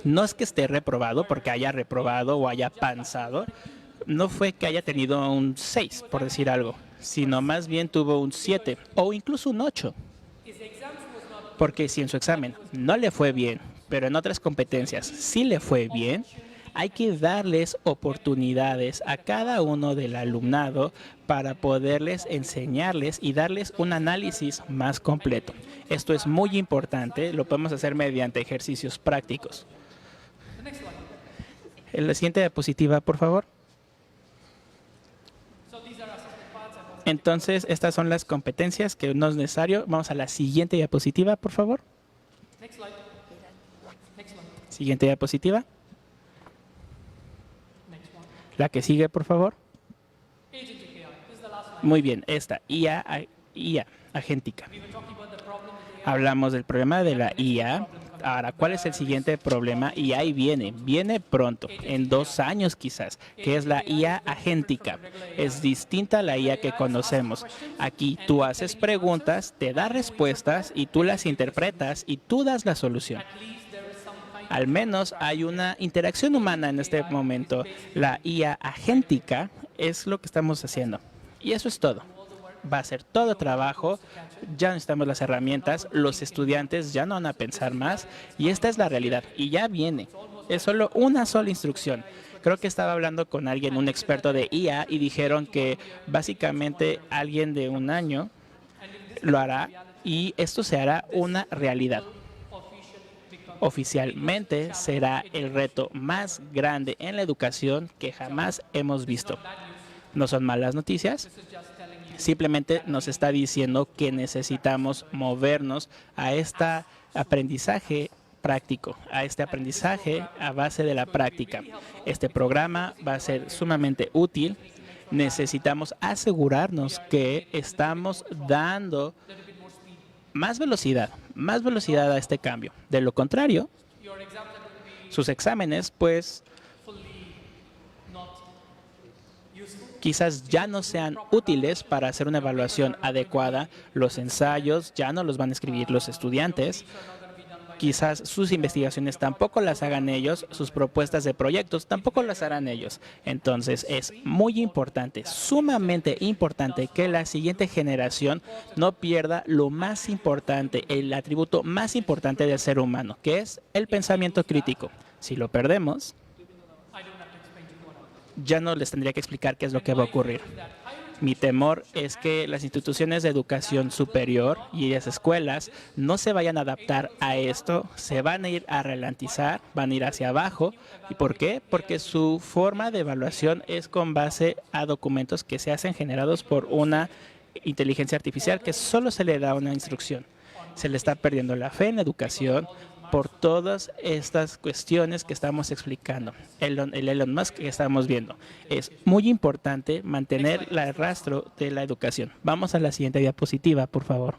no es que esté reprobado porque haya reprobado o haya panzado, no fue que haya tenido un 6, por decir algo, sino más bien tuvo un 7 o incluso un 8. Porque si en su examen no le fue bien, pero en otras competencias sí le fue bien, hay que darles oportunidades a cada uno del alumnado para poderles enseñarles y darles un análisis más completo. Esto es muy importante, lo podemos hacer mediante ejercicios prácticos. La siguiente diapositiva, por favor. Entonces, estas son las competencias que no es necesario. Vamos a la siguiente diapositiva, por favor. Siguiente diapositiva. La que sigue, por favor. Muy bien, esta, IA agéntica. Hablamos del problema de la IA. Ahora, ¿cuál es el siguiente problema? Y ahí viene pronto, en 2 años quizás, que es la IA agéntica. Es distinta a la IA que conocemos. Aquí tú haces preguntas, te da respuestas y tú las interpretas y tú das la solución. Al menos hay una interacción humana en este momento. La IA agéntica es lo que estamos haciendo. Y eso es todo. Va a ser todo trabajo, ya necesitamos las herramientas, los estudiantes ya no van a pensar más y esta es la realidad y ya viene. Es solo una sola instrucción. Creo que estaba hablando con alguien, un experto de IA, y dijeron que básicamente alguien de 1 año lo hará y esto se hará una realidad. Oficialmente será el reto más grande en la educación que jamás hemos visto. No son malas noticias, simplemente nos está diciendo que necesitamos movernos a este aprendizaje práctico, a este aprendizaje a base de la práctica. Este programa va a ser sumamente útil. Necesitamos asegurarnos que estamos dando más velocidad a este cambio. De lo contrario, sus exámenes, pues, quizás ya no sean útiles para hacer una evaluación adecuada. Los ensayos ya no los van a escribir los estudiantes. Quizás sus investigaciones tampoco las hagan ellos, sus propuestas de proyectos tampoco las harán ellos. Entonces es muy importante, sumamente importante, que la siguiente generación no pierda lo más importante, el atributo más importante del ser humano, que es el pensamiento crítico. Si lo perdemos, ya no les tendría que explicar qué es lo que va a ocurrir. Mi temor es que las instituciones de educación superior y las escuelas no se vayan a adaptar a esto, se van a ir a ralentizar, van a ir hacia abajo. ¿Y por qué? Porque su forma de evaluación es con base a documentos que se hacen generados por una inteligencia artificial que solo se le da una instrucción. Se le está perdiendo la fe en la educación por todas estas cuestiones que estamos explicando. El Elon Musk que estamos viendo. Es muy importante mantener el rastro de la educación. Vamos a la siguiente diapositiva, por favor.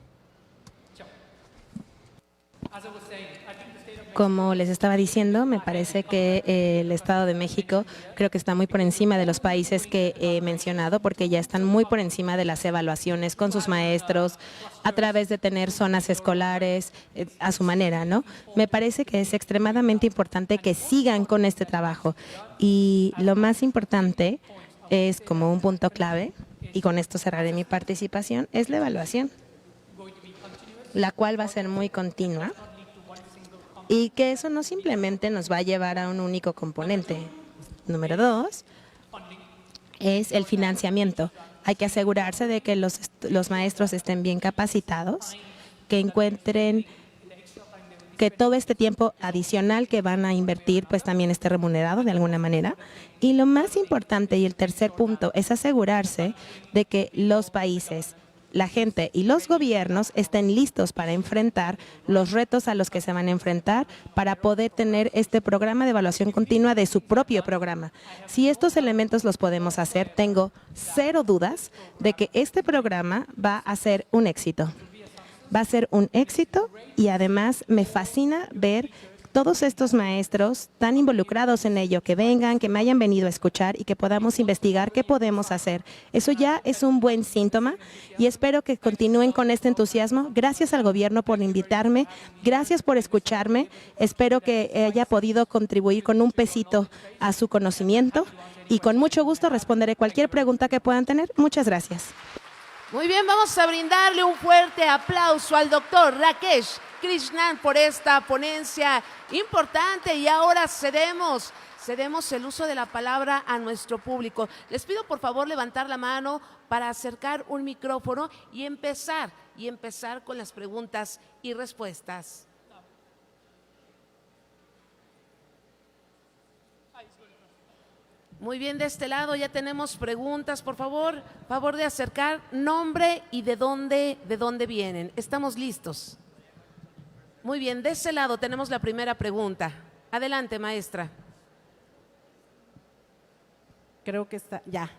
Como les estaba diciendo, me parece que el Estado de México creo que está muy por encima de los países que he mencionado, porque ya están muy por encima de las evaluaciones con sus maestros, a través de tener zonas escolares a su manera, ¿no? Me parece que es extremadamente importante que sigan con este trabajo. Y lo más importante es, como un punto clave, y con esto cerraré mi participación, es la evaluación, la cual va a ser muy continua. Y que eso no simplemente nos va a llevar a un único componente. Número 2 es el financiamiento. Hay que asegurarse de que los maestros estén bien capacitados, que encuentren que todo este tiempo adicional que van a invertir pues también esté remunerado de alguna manera. Y lo más importante, y el tercer punto, es asegurarse de que los países, la gente y los gobiernos estén listos para enfrentar los retos a los que se van a enfrentar, para poder tener este programa de evaluación continua de su propio programa. Si estos elementos los podemos hacer, tengo cero dudas de que este programa va a ser un éxito. Va a ser un éxito y además me fascina ver todos estos maestros tan involucrados en ello, que vengan, que me hayan venido a escuchar y que podamos investigar qué podemos hacer. Eso ya es un buen síntoma y espero que continúen con este entusiasmo. Gracias al gobierno por invitarme, gracias por escucharme. Espero que haya podido contribuir con un pesito a su conocimiento y con mucho gusto responderé cualquier pregunta que puedan tener. Muchas gracias. Muy bien, vamos a brindarle un fuerte aplauso al doctor Rakesh Krishnan por esta ponencia importante, y ahora cedemos el uso de la palabra a nuestro público. Les pido por favor levantar la mano para acercar un micrófono y empezar con las preguntas y respuestas. Muy bien, de este lado ya tenemos preguntas. Por favor de acercar nombre y de dónde vienen. Estamos listos. Muy bien, de ese lado tenemos la primera pregunta. Adelante, maestra. Creo que está, ya.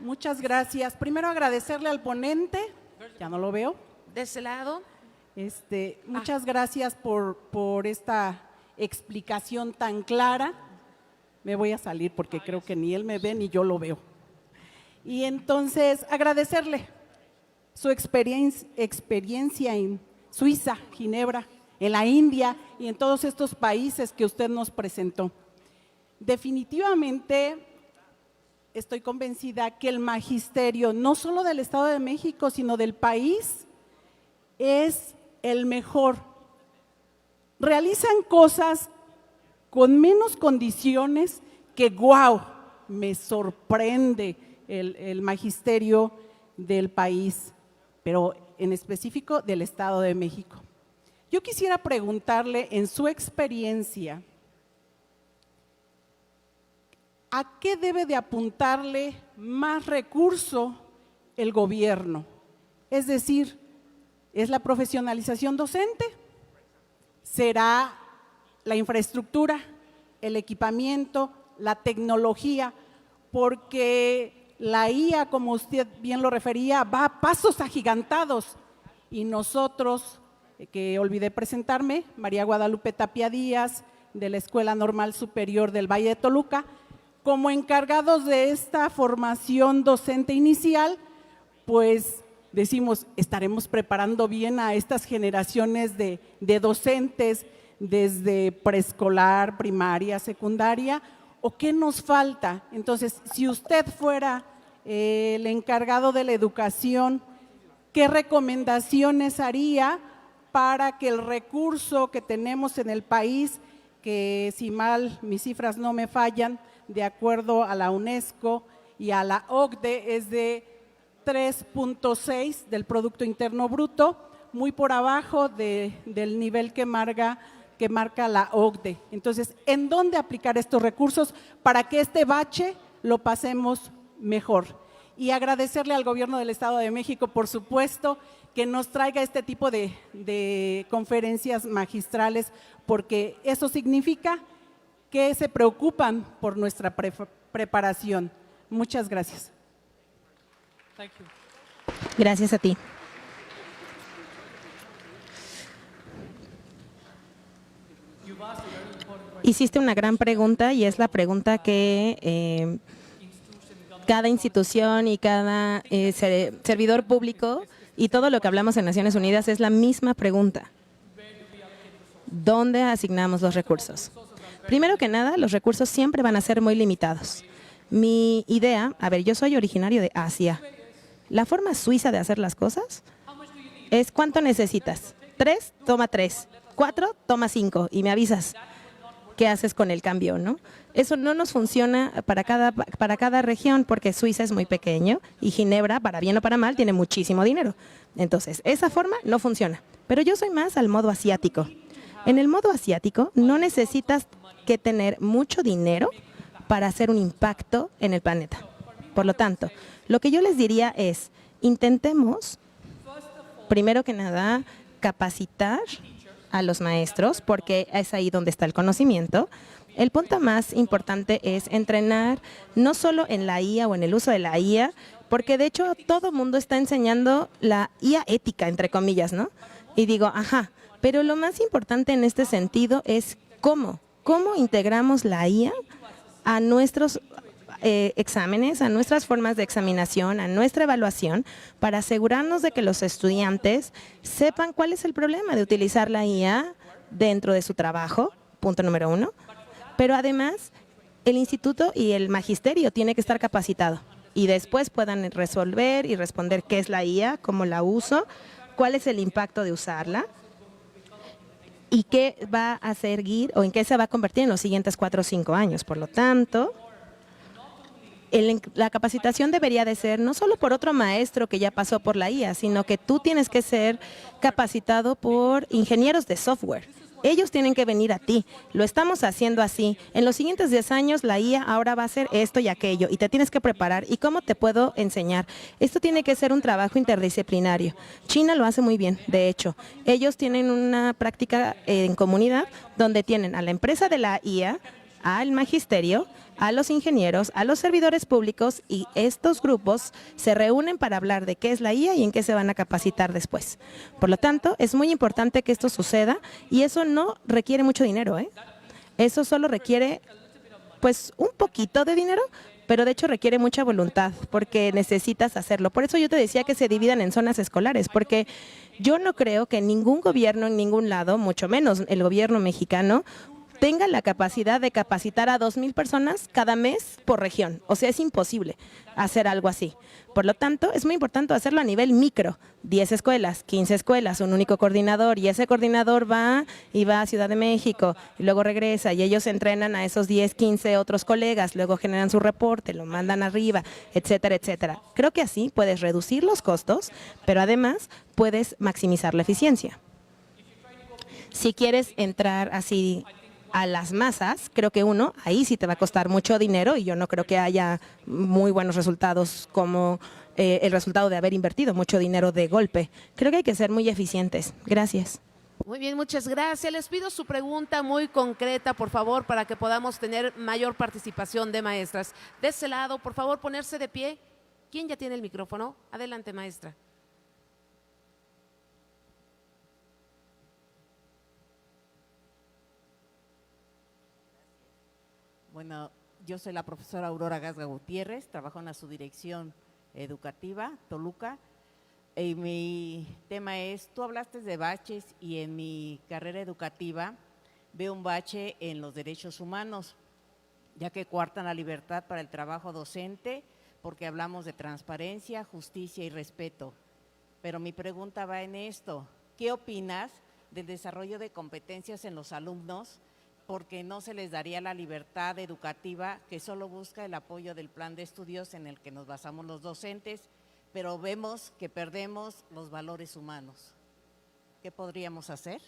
Muchas gracias. Primero agradecerle al ponente, ya no lo veo. De ese lado. Muchas gracias por esta explicación tan clara. Me voy a salir porque creo que ni él me ve ni yo lo veo. Y entonces agradecerle su experiencia en Suiza, Ginebra, en la India y en todos estos países que usted nos presentó. Definitivamente estoy convencida que el magisterio, no solo del Estado de México, sino del país, es el mejor. Realizan cosas con menos condiciones que, ¡guau!, me sorprende el magisterio del país, pero en específico del Estado de México. Yo quisiera preguntarle, en su experiencia, ¿a qué debe de apuntarle más recurso el gobierno? Es decir, ¿es la profesionalización docente? ¿Será la infraestructura, el equipamiento, la tecnología? Porque la IA, como usted bien lo refería, va a pasos agigantados y nosotros, que olvidé presentarme, María Guadalupe Tapia Díaz, de la Escuela Normal Superior del Valle de Toluca, como encargados de esta formación docente inicial, pues decimos, estaremos preparando bien a estas generaciones de docentes desde preescolar, primaria, secundaria, ¿o qué nos falta? Entonces, si usted fuera el encargado de la educación, ¿qué recomendaciones haría para que el recurso que tenemos en el país, que si mal mis cifras no me fallan, de acuerdo a la UNESCO y a la OCDE, es de 3.6 del Producto Interno Bruto, muy por abajo del nivel que marca la OCDE. Entonces, ¿en dónde aplicar estos recursos para que este bache lo pasemos mejor? Y agradecerle al Gobierno del Estado de México, por supuesto, que nos traiga este tipo de conferencias magistrales, porque eso significa que se preocupan por nuestra preparación. Muchas gracias. Thank you. Gracias a ti. Hiciste una gran pregunta y es la pregunta que cada institución y cada servidor público y todo lo que hablamos en Naciones Unidas es la misma pregunta. ¿Dónde asignamos los recursos? Primero que nada, los recursos siempre van a ser muy limitados. Mi idea, a ver, yo soy originario de Asia. La forma suiza de hacer las cosas es ¿cuánto necesitas? 3, toma 3. 4, toma 5 y me avisas qué haces con el cambio, ¿no? Eso no nos funciona para cada región porque Suiza es muy pequeño y Ginebra, para bien o para mal, tiene muchísimo dinero. Entonces, esa forma no funciona. Pero yo soy más al modo asiático. En el modo asiático no necesitas que tener mucho dinero para hacer un impacto en el planeta. Por lo tanto, lo que yo les diría es, intentemos, primero que nada, capacitar a los maestros, porque es ahí donde está el conocimiento. El punto más importante es entrenar no solo en la IA o en el uso de la IA, porque de hecho todo el mundo está enseñando la IA ética, entre comillas, ¿no? Y digo, ajá, pero lo más importante en este sentido es cómo integramos la IA a nuestros exámenes, a nuestras formas de examinación, a nuestra evaluación, para asegurarnos de que los estudiantes sepan cuál es el problema de utilizar la IA dentro de su trabajo, punto número 1. Pero además, el instituto y el magisterio tiene que estar capacitado y después puedan resolver y responder qué es la IA, cómo la uso, cuál es el impacto de usarla y qué va a seguir o en qué se va a convertir en los siguientes 4 o 5 años. Por lo tanto, la capacitación debería de ser no solo por otro maestro que ya pasó por la IA, sino que tú tienes que ser capacitado por ingenieros de software. Ellos tienen que venir a ti. Lo estamos haciendo así. En los siguientes 10 años la IA ahora va a hacer esto y aquello y te tienes que preparar. ¿Y cómo te puedo enseñar? Esto tiene que ser un trabajo interdisciplinario. China lo hace muy bien, de hecho. Ellos tienen una práctica en comunidad donde tienen a la empresa de la IA, al magisterio, a los ingenieros, a los servidores públicos, y estos grupos se reúnen para hablar de qué es la IA y en qué se van a capacitar después. Por lo tanto, es muy importante que esto suceda y eso no requiere mucho dinero, ¿eh? Eso solo requiere pues un poquito de dinero, pero de hecho requiere mucha voluntad porque necesitas hacerlo. Por eso yo te decía que se dividan en zonas escolares, porque yo no creo que ningún gobierno en ningún lado, mucho menos el gobierno mexicano, tenga la capacidad de capacitar a 2,000 personas cada mes por región. O sea, es imposible hacer algo así. Por lo tanto, es muy importante hacerlo a nivel micro. 10 escuelas, 15 escuelas, un único coordinador, y ese coordinador va a Ciudad de México y luego regresa y ellos entrenan a esos 10, 15 otros colegas, luego generan su reporte, lo mandan arriba, etcétera, etcétera. Creo que así puedes reducir los costos, pero además puedes maximizar la eficiencia. Si quieres entrar así a las masas, creo que ahí sí te va a costar mucho dinero y yo no creo que haya muy buenos resultados como el resultado de haber invertido mucho dinero de golpe. Creo que hay que ser muy eficientes. Gracias. Muy bien, muchas gracias. Les pido su pregunta muy concreta, por favor, para que podamos tener mayor participación de maestras. De ese lado, por favor, ponerse de pie. ¿Quién ya tiene el micrófono? Adelante, maestra. Bueno, yo soy la profesora Aurora Gasga Gutiérrez, trabajo en la subdirección educativa Toluca. Y mi tema es, tú hablaste de baches y en mi carrera educativa veo un bache en los derechos humanos, ya que coartan la libertad para el trabajo docente, porque hablamos de transparencia, justicia y respeto. Pero mi pregunta va en esto, ¿qué opinas del desarrollo de competencias en los alumnos? Porque no se les daría la libertad educativa que solo busca el apoyo del plan de estudios en el que nos basamos los docentes, pero vemos que perdemos los valores humanos. ¿Qué podríamos hacer?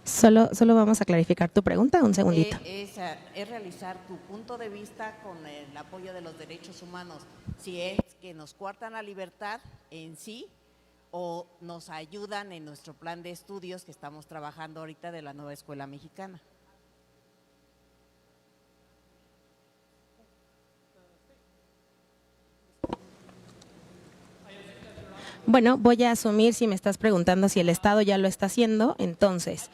Solo vamos a clarificar tu pregunta, un segundito. Es realizar tu punto de vista con el apoyo de los derechos humanos, si es que nos coartan la libertad en sí o nos ayudan en nuestro plan de estudios que estamos trabajando ahorita de la nueva escuela mexicana. Bueno, voy a asumir, si me estás preguntando si el Estado ya lo está haciendo, entonces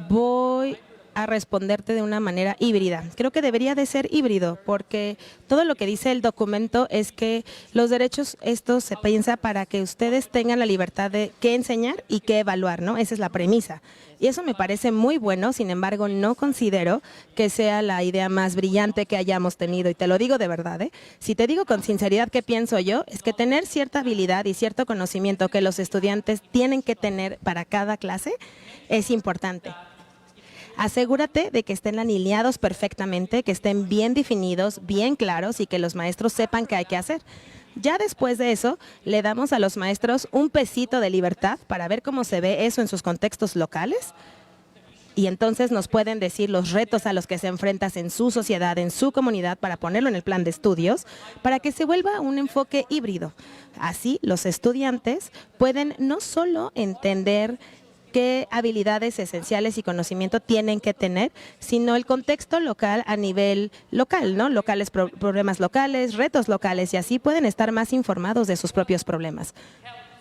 voy a responderte de una manera híbrida. Creo que debería de ser híbrido, porque todo lo que dice el documento es que los derechos, esto se piensa para que ustedes tengan la libertad de qué enseñar y qué evaluar, ¿no? Esa es la premisa. Y eso me parece muy bueno, sin embargo, no considero que sea la idea más brillante que hayamos tenido, y te lo digo de verdad, ¿eh? Si te digo con sinceridad qué pienso yo, es que tener cierta habilidad y cierto conocimiento que los estudiantes tienen que tener para cada clase es importante. Asegúrate de que estén alineados perfectamente, que estén bien definidos, bien claros y que los maestros sepan qué hay que hacer. Ya después de eso, le damos a los maestros un pesito de libertad para ver cómo se ve eso en sus contextos locales. Y entonces nos pueden decir los retos a los que se enfrentan en su sociedad, en su comunidad, para ponerlo en el plan de estudios, para que se vuelva un enfoque híbrido. Así, los estudiantes pueden no solo entender qué habilidades esenciales y conocimiento tienen que tener, sino el contexto local a nivel local, ¿no? Locales, problemas locales, retos locales, y así pueden estar más informados de sus propios problemas,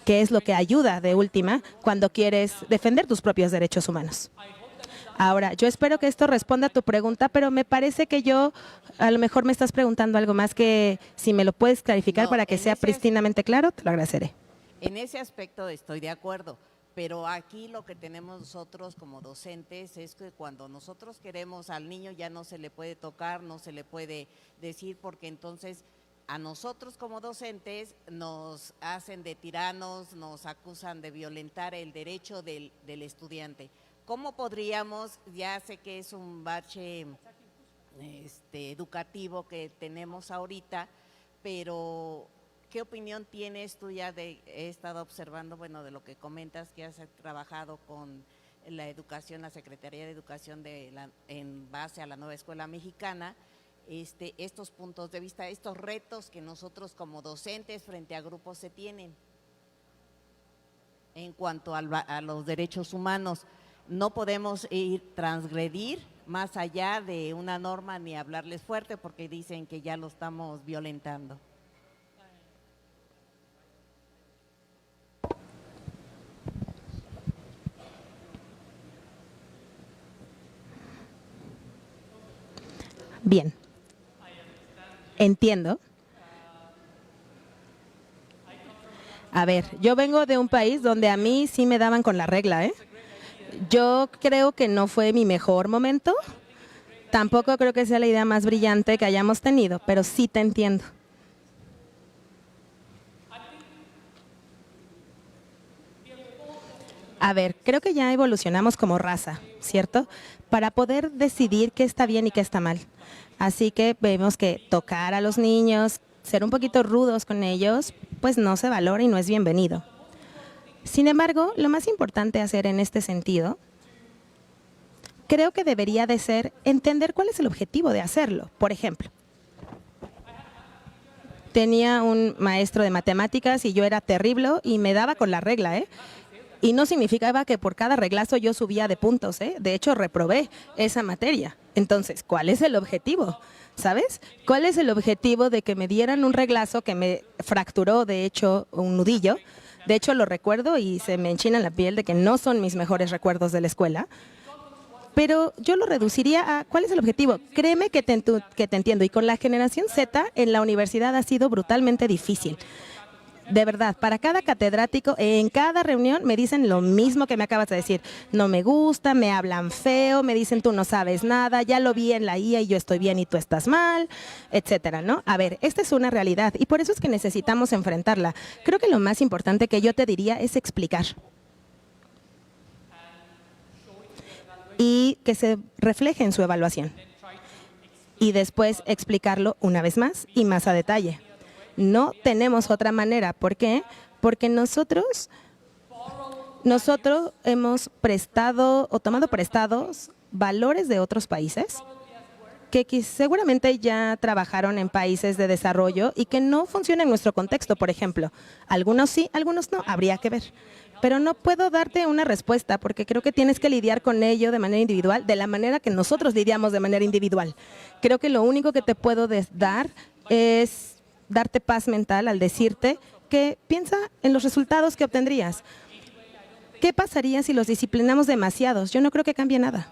que es lo que ayuda de última cuando quieres defender tus propios derechos humanos. Ahora, yo espero que esto responda a tu pregunta, pero me parece que a lo mejor me estás preguntando algo más, que si me lo puedes clarificar No, para que sea prístinamente claro, te lo agradeceré. En ese aspecto estoy de acuerdo, pero aquí lo que tenemos nosotros como docentes es que cuando nosotros queremos al niño ya no se le puede tocar, no se le puede decir, porque entonces a nosotros como docentes nos hacen de tiranos, nos acusan de violentar el derecho del estudiante. ¿Cómo podríamos, ya sé que es un bache educativo que tenemos ahorita, pero ¿qué opinión tienes tú ya he estado observando, bueno, de lo que comentas, que has trabajado con la educación, la Secretaría de Educación en base a la nueva escuela mexicana, estos puntos de vista, estos retos que nosotros como docentes frente a grupos se tienen? en cuanto a los derechos humanos. No podemos transgredir más allá de una norma ni hablarles fuerte porque dicen que ya lo estamos violentando. Bien, entiendo. A ver, yo vengo de un país donde a mí sí me daban con la regla, ¿eh? Yo creo que no fue mi mejor momento. Tampoco creo que sea la idea más brillante que hayamos tenido, pero sí te entiendo. A ver, creo que ya evolucionamos como raza, ¿cierto? Para poder decidir qué está bien y qué está mal. Así que vemos que tocar a los niños, ser un poquito rudos con ellos, pues no se valora y no es bienvenido. Sin embargo, lo más importante hacer en este sentido, creo que debería de ser entender cuál es el objetivo de hacerlo. Por ejemplo, tenía un maestro de matemáticas y yo era terrible y me daba con la regla, ¿eh? Y no significaba que por cada reglazo yo subía de puntos, ¿eh? De hecho, reprobé esa materia. Entonces, ¿cuál es el objetivo? ¿Sabes? ¿Cuál es el objetivo de que me dieran un reglazo que me fracturó, de hecho, un nudillo? De hecho, lo recuerdo y se me enchina la piel de que no son mis mejores recuerdos de la escuela. Pero yo lo reduciría a ¿cuál es el objetivo? Créeme que te entiendo. Y con la generación Z en la universidad ha sido brutalmente difícil. De verdad, para cada catedrático, en cada reunión me dicen lo mismo que me acabas de decir. No me gusta, me hablan feo, me dicen tú no sabes nada, ya lo vi en la IA y yo estoy bien y tú estás mal, etcétera, ¿no? A ver, esta es una realidad y por eso es que necesitamos enfrentarla. Creo que lo más importante que yo te diría es explicar. Y que se refleje en su evaluación. Y después explicarlo una vez más y más a detalle. No tenemos otra manera. ¿Por qué? Porque nosotros hemos prestado o tomado prestados valores de otros países que seguramente ya trabajaron en países de desarrollo y que no funcionan en nuestro contexto, por ejemplo. Algunos sí, algunos no, habría que ver. Pero no puedo darte una respuesta porque creo que tienes que lidiar con ello de manera individual, de la manera que nosotros lidiamos de manera individual. Creo que lo único que te puedo dar es darte paz mental al decirte que piensa en los resultados que obtendrías. ¿Qué pasaría si los disciplinamos demasiados? Yo no creo que cambie nada.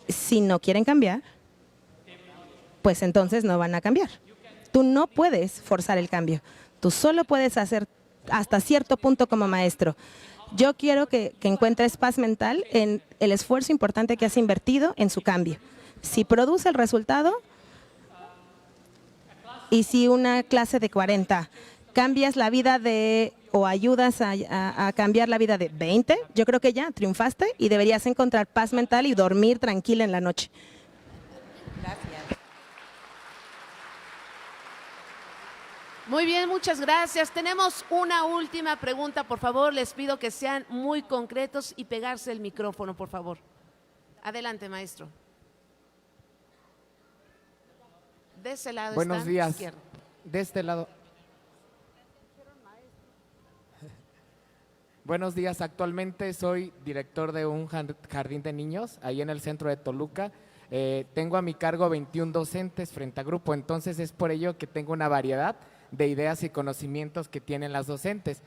Si no quieren cambiar, pues entonces no van a cambiar. Tú no puedes forzar el cambio. Tú solo puedes hacer hasta cierto punto como maestro. Yo quiero que encuentres paz mental en el esfuerzo importante que has invertido en su cambio. Si produce el resultado, y si una clase de 40 cambias la vida o ayudas a cambiar la vida de 20, yo creo que ya triunfaste y deberías encontrar paz mental y dormir tranquila en la noche. Gracias. Muy bien, muchas gracias. Tenemos una última pregunta, por favor. Les pido que sean muy concretos y pegarse el micrófono, por favor. Adelante, maestro. De ese lado. Buenos días. Izquierdo. De este lado. Buenos días. Actualmente soy director de un jardín de niños ahí en el centro de Toluca. Tengo a mi cargo 21 docentes frente a grupo, entonces es por ello que tengo una variedad de ideas y conocimientos que tienen las docentes.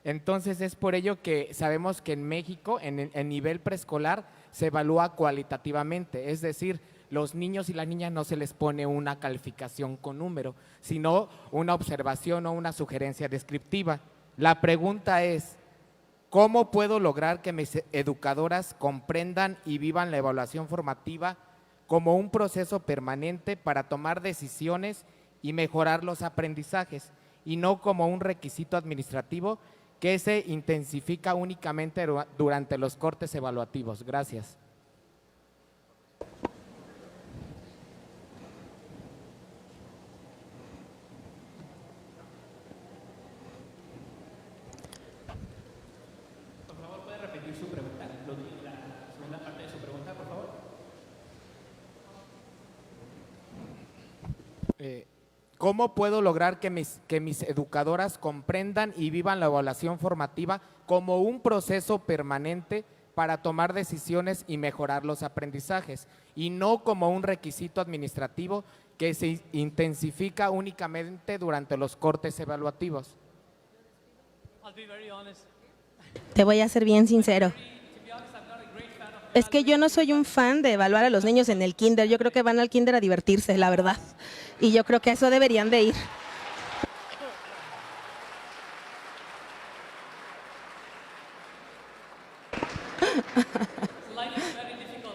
Entonces es por ello que sabemos que en México, en nivel preescolar, se evalúa cualitativamente, es decir, los niños y las niñas no se les pone una calificación con número, sino una observación o una sugerencia descriptiva. La pregunta es, ¿cómo puedo lograr que mis educadoras comprendan y vivan la evaluación formativa como un proceso permanente para tomar decisiones y mejorar los aprendizajes, y no como un requisito administrativo que se intensifica únicamente durante los cortes evaluativos? Gracias. ¿Cómo puedo lograr que mis educadoras comprendan y vivan la evaluación formativa como un proceso permanente para tomar decisiones y mejorar los aprendizajes, y no como un requisito administrativo que se intensifica únicamente durante los cortes evaluativos? I'll be very honest. Te voy a ser bien sincero. Es que yo no soy un fan de evaluar a los niños en el kinder. Yo creo que van al kinder a divertirse, la verdad. Y yo creo que a eso deberían de ir.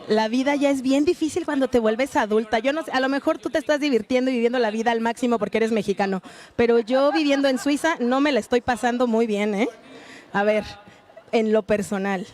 La vida ya es bien difícil cuando te vuelves adulta. Yo no sé, a lo mejor tú te estás divirtiendo y viviendo la vida al máximo porque eres mexicano, pero yo viviendo en Suiza no me la estoy pasando muy bien, ¿eh? A ver, en lo personal.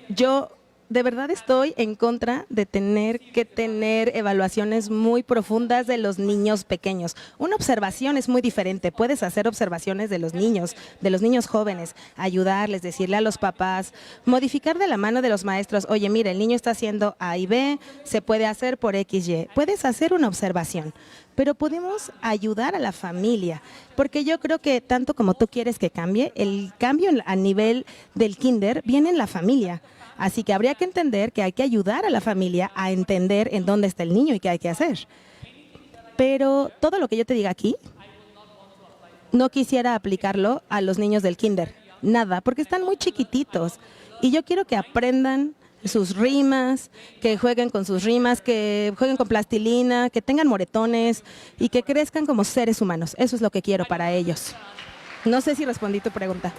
Yo de verdad estoy en contra de tener que tener evaluaciones muy profundas de los niños pequeños. Una observación es muy diferente. Puedes hacer observaciones de los niños jóvenes, ayudarles, decirle a los papás, modificar de la mano de los maestros. Oye, mira, el niño está haciendo A y B, se puede hacer por X, Y. Puedes hacer una observación, pero podemos ayudar a la familia, porque yo creo que tanto como tú quieres que cambie, el cambio a nivel del kinder viene en la familia. Así que habría que entender que hay que ayudar a la familia a entender en dónde está el niño y qué hay que hacer. Pero todo lo que yo te diga aquí, no quisiera aplicarlo a los niños del kinder. Nada, porque están muy chiquititos. Y yo quiero que aprendan sus rimas, que jueguen con sus rimas, que jueguen con plastilina, que tengan moretones y que crezcan como seres humanos. Eso es lo que quiero para ellos. No sé si respondí tu pregunta.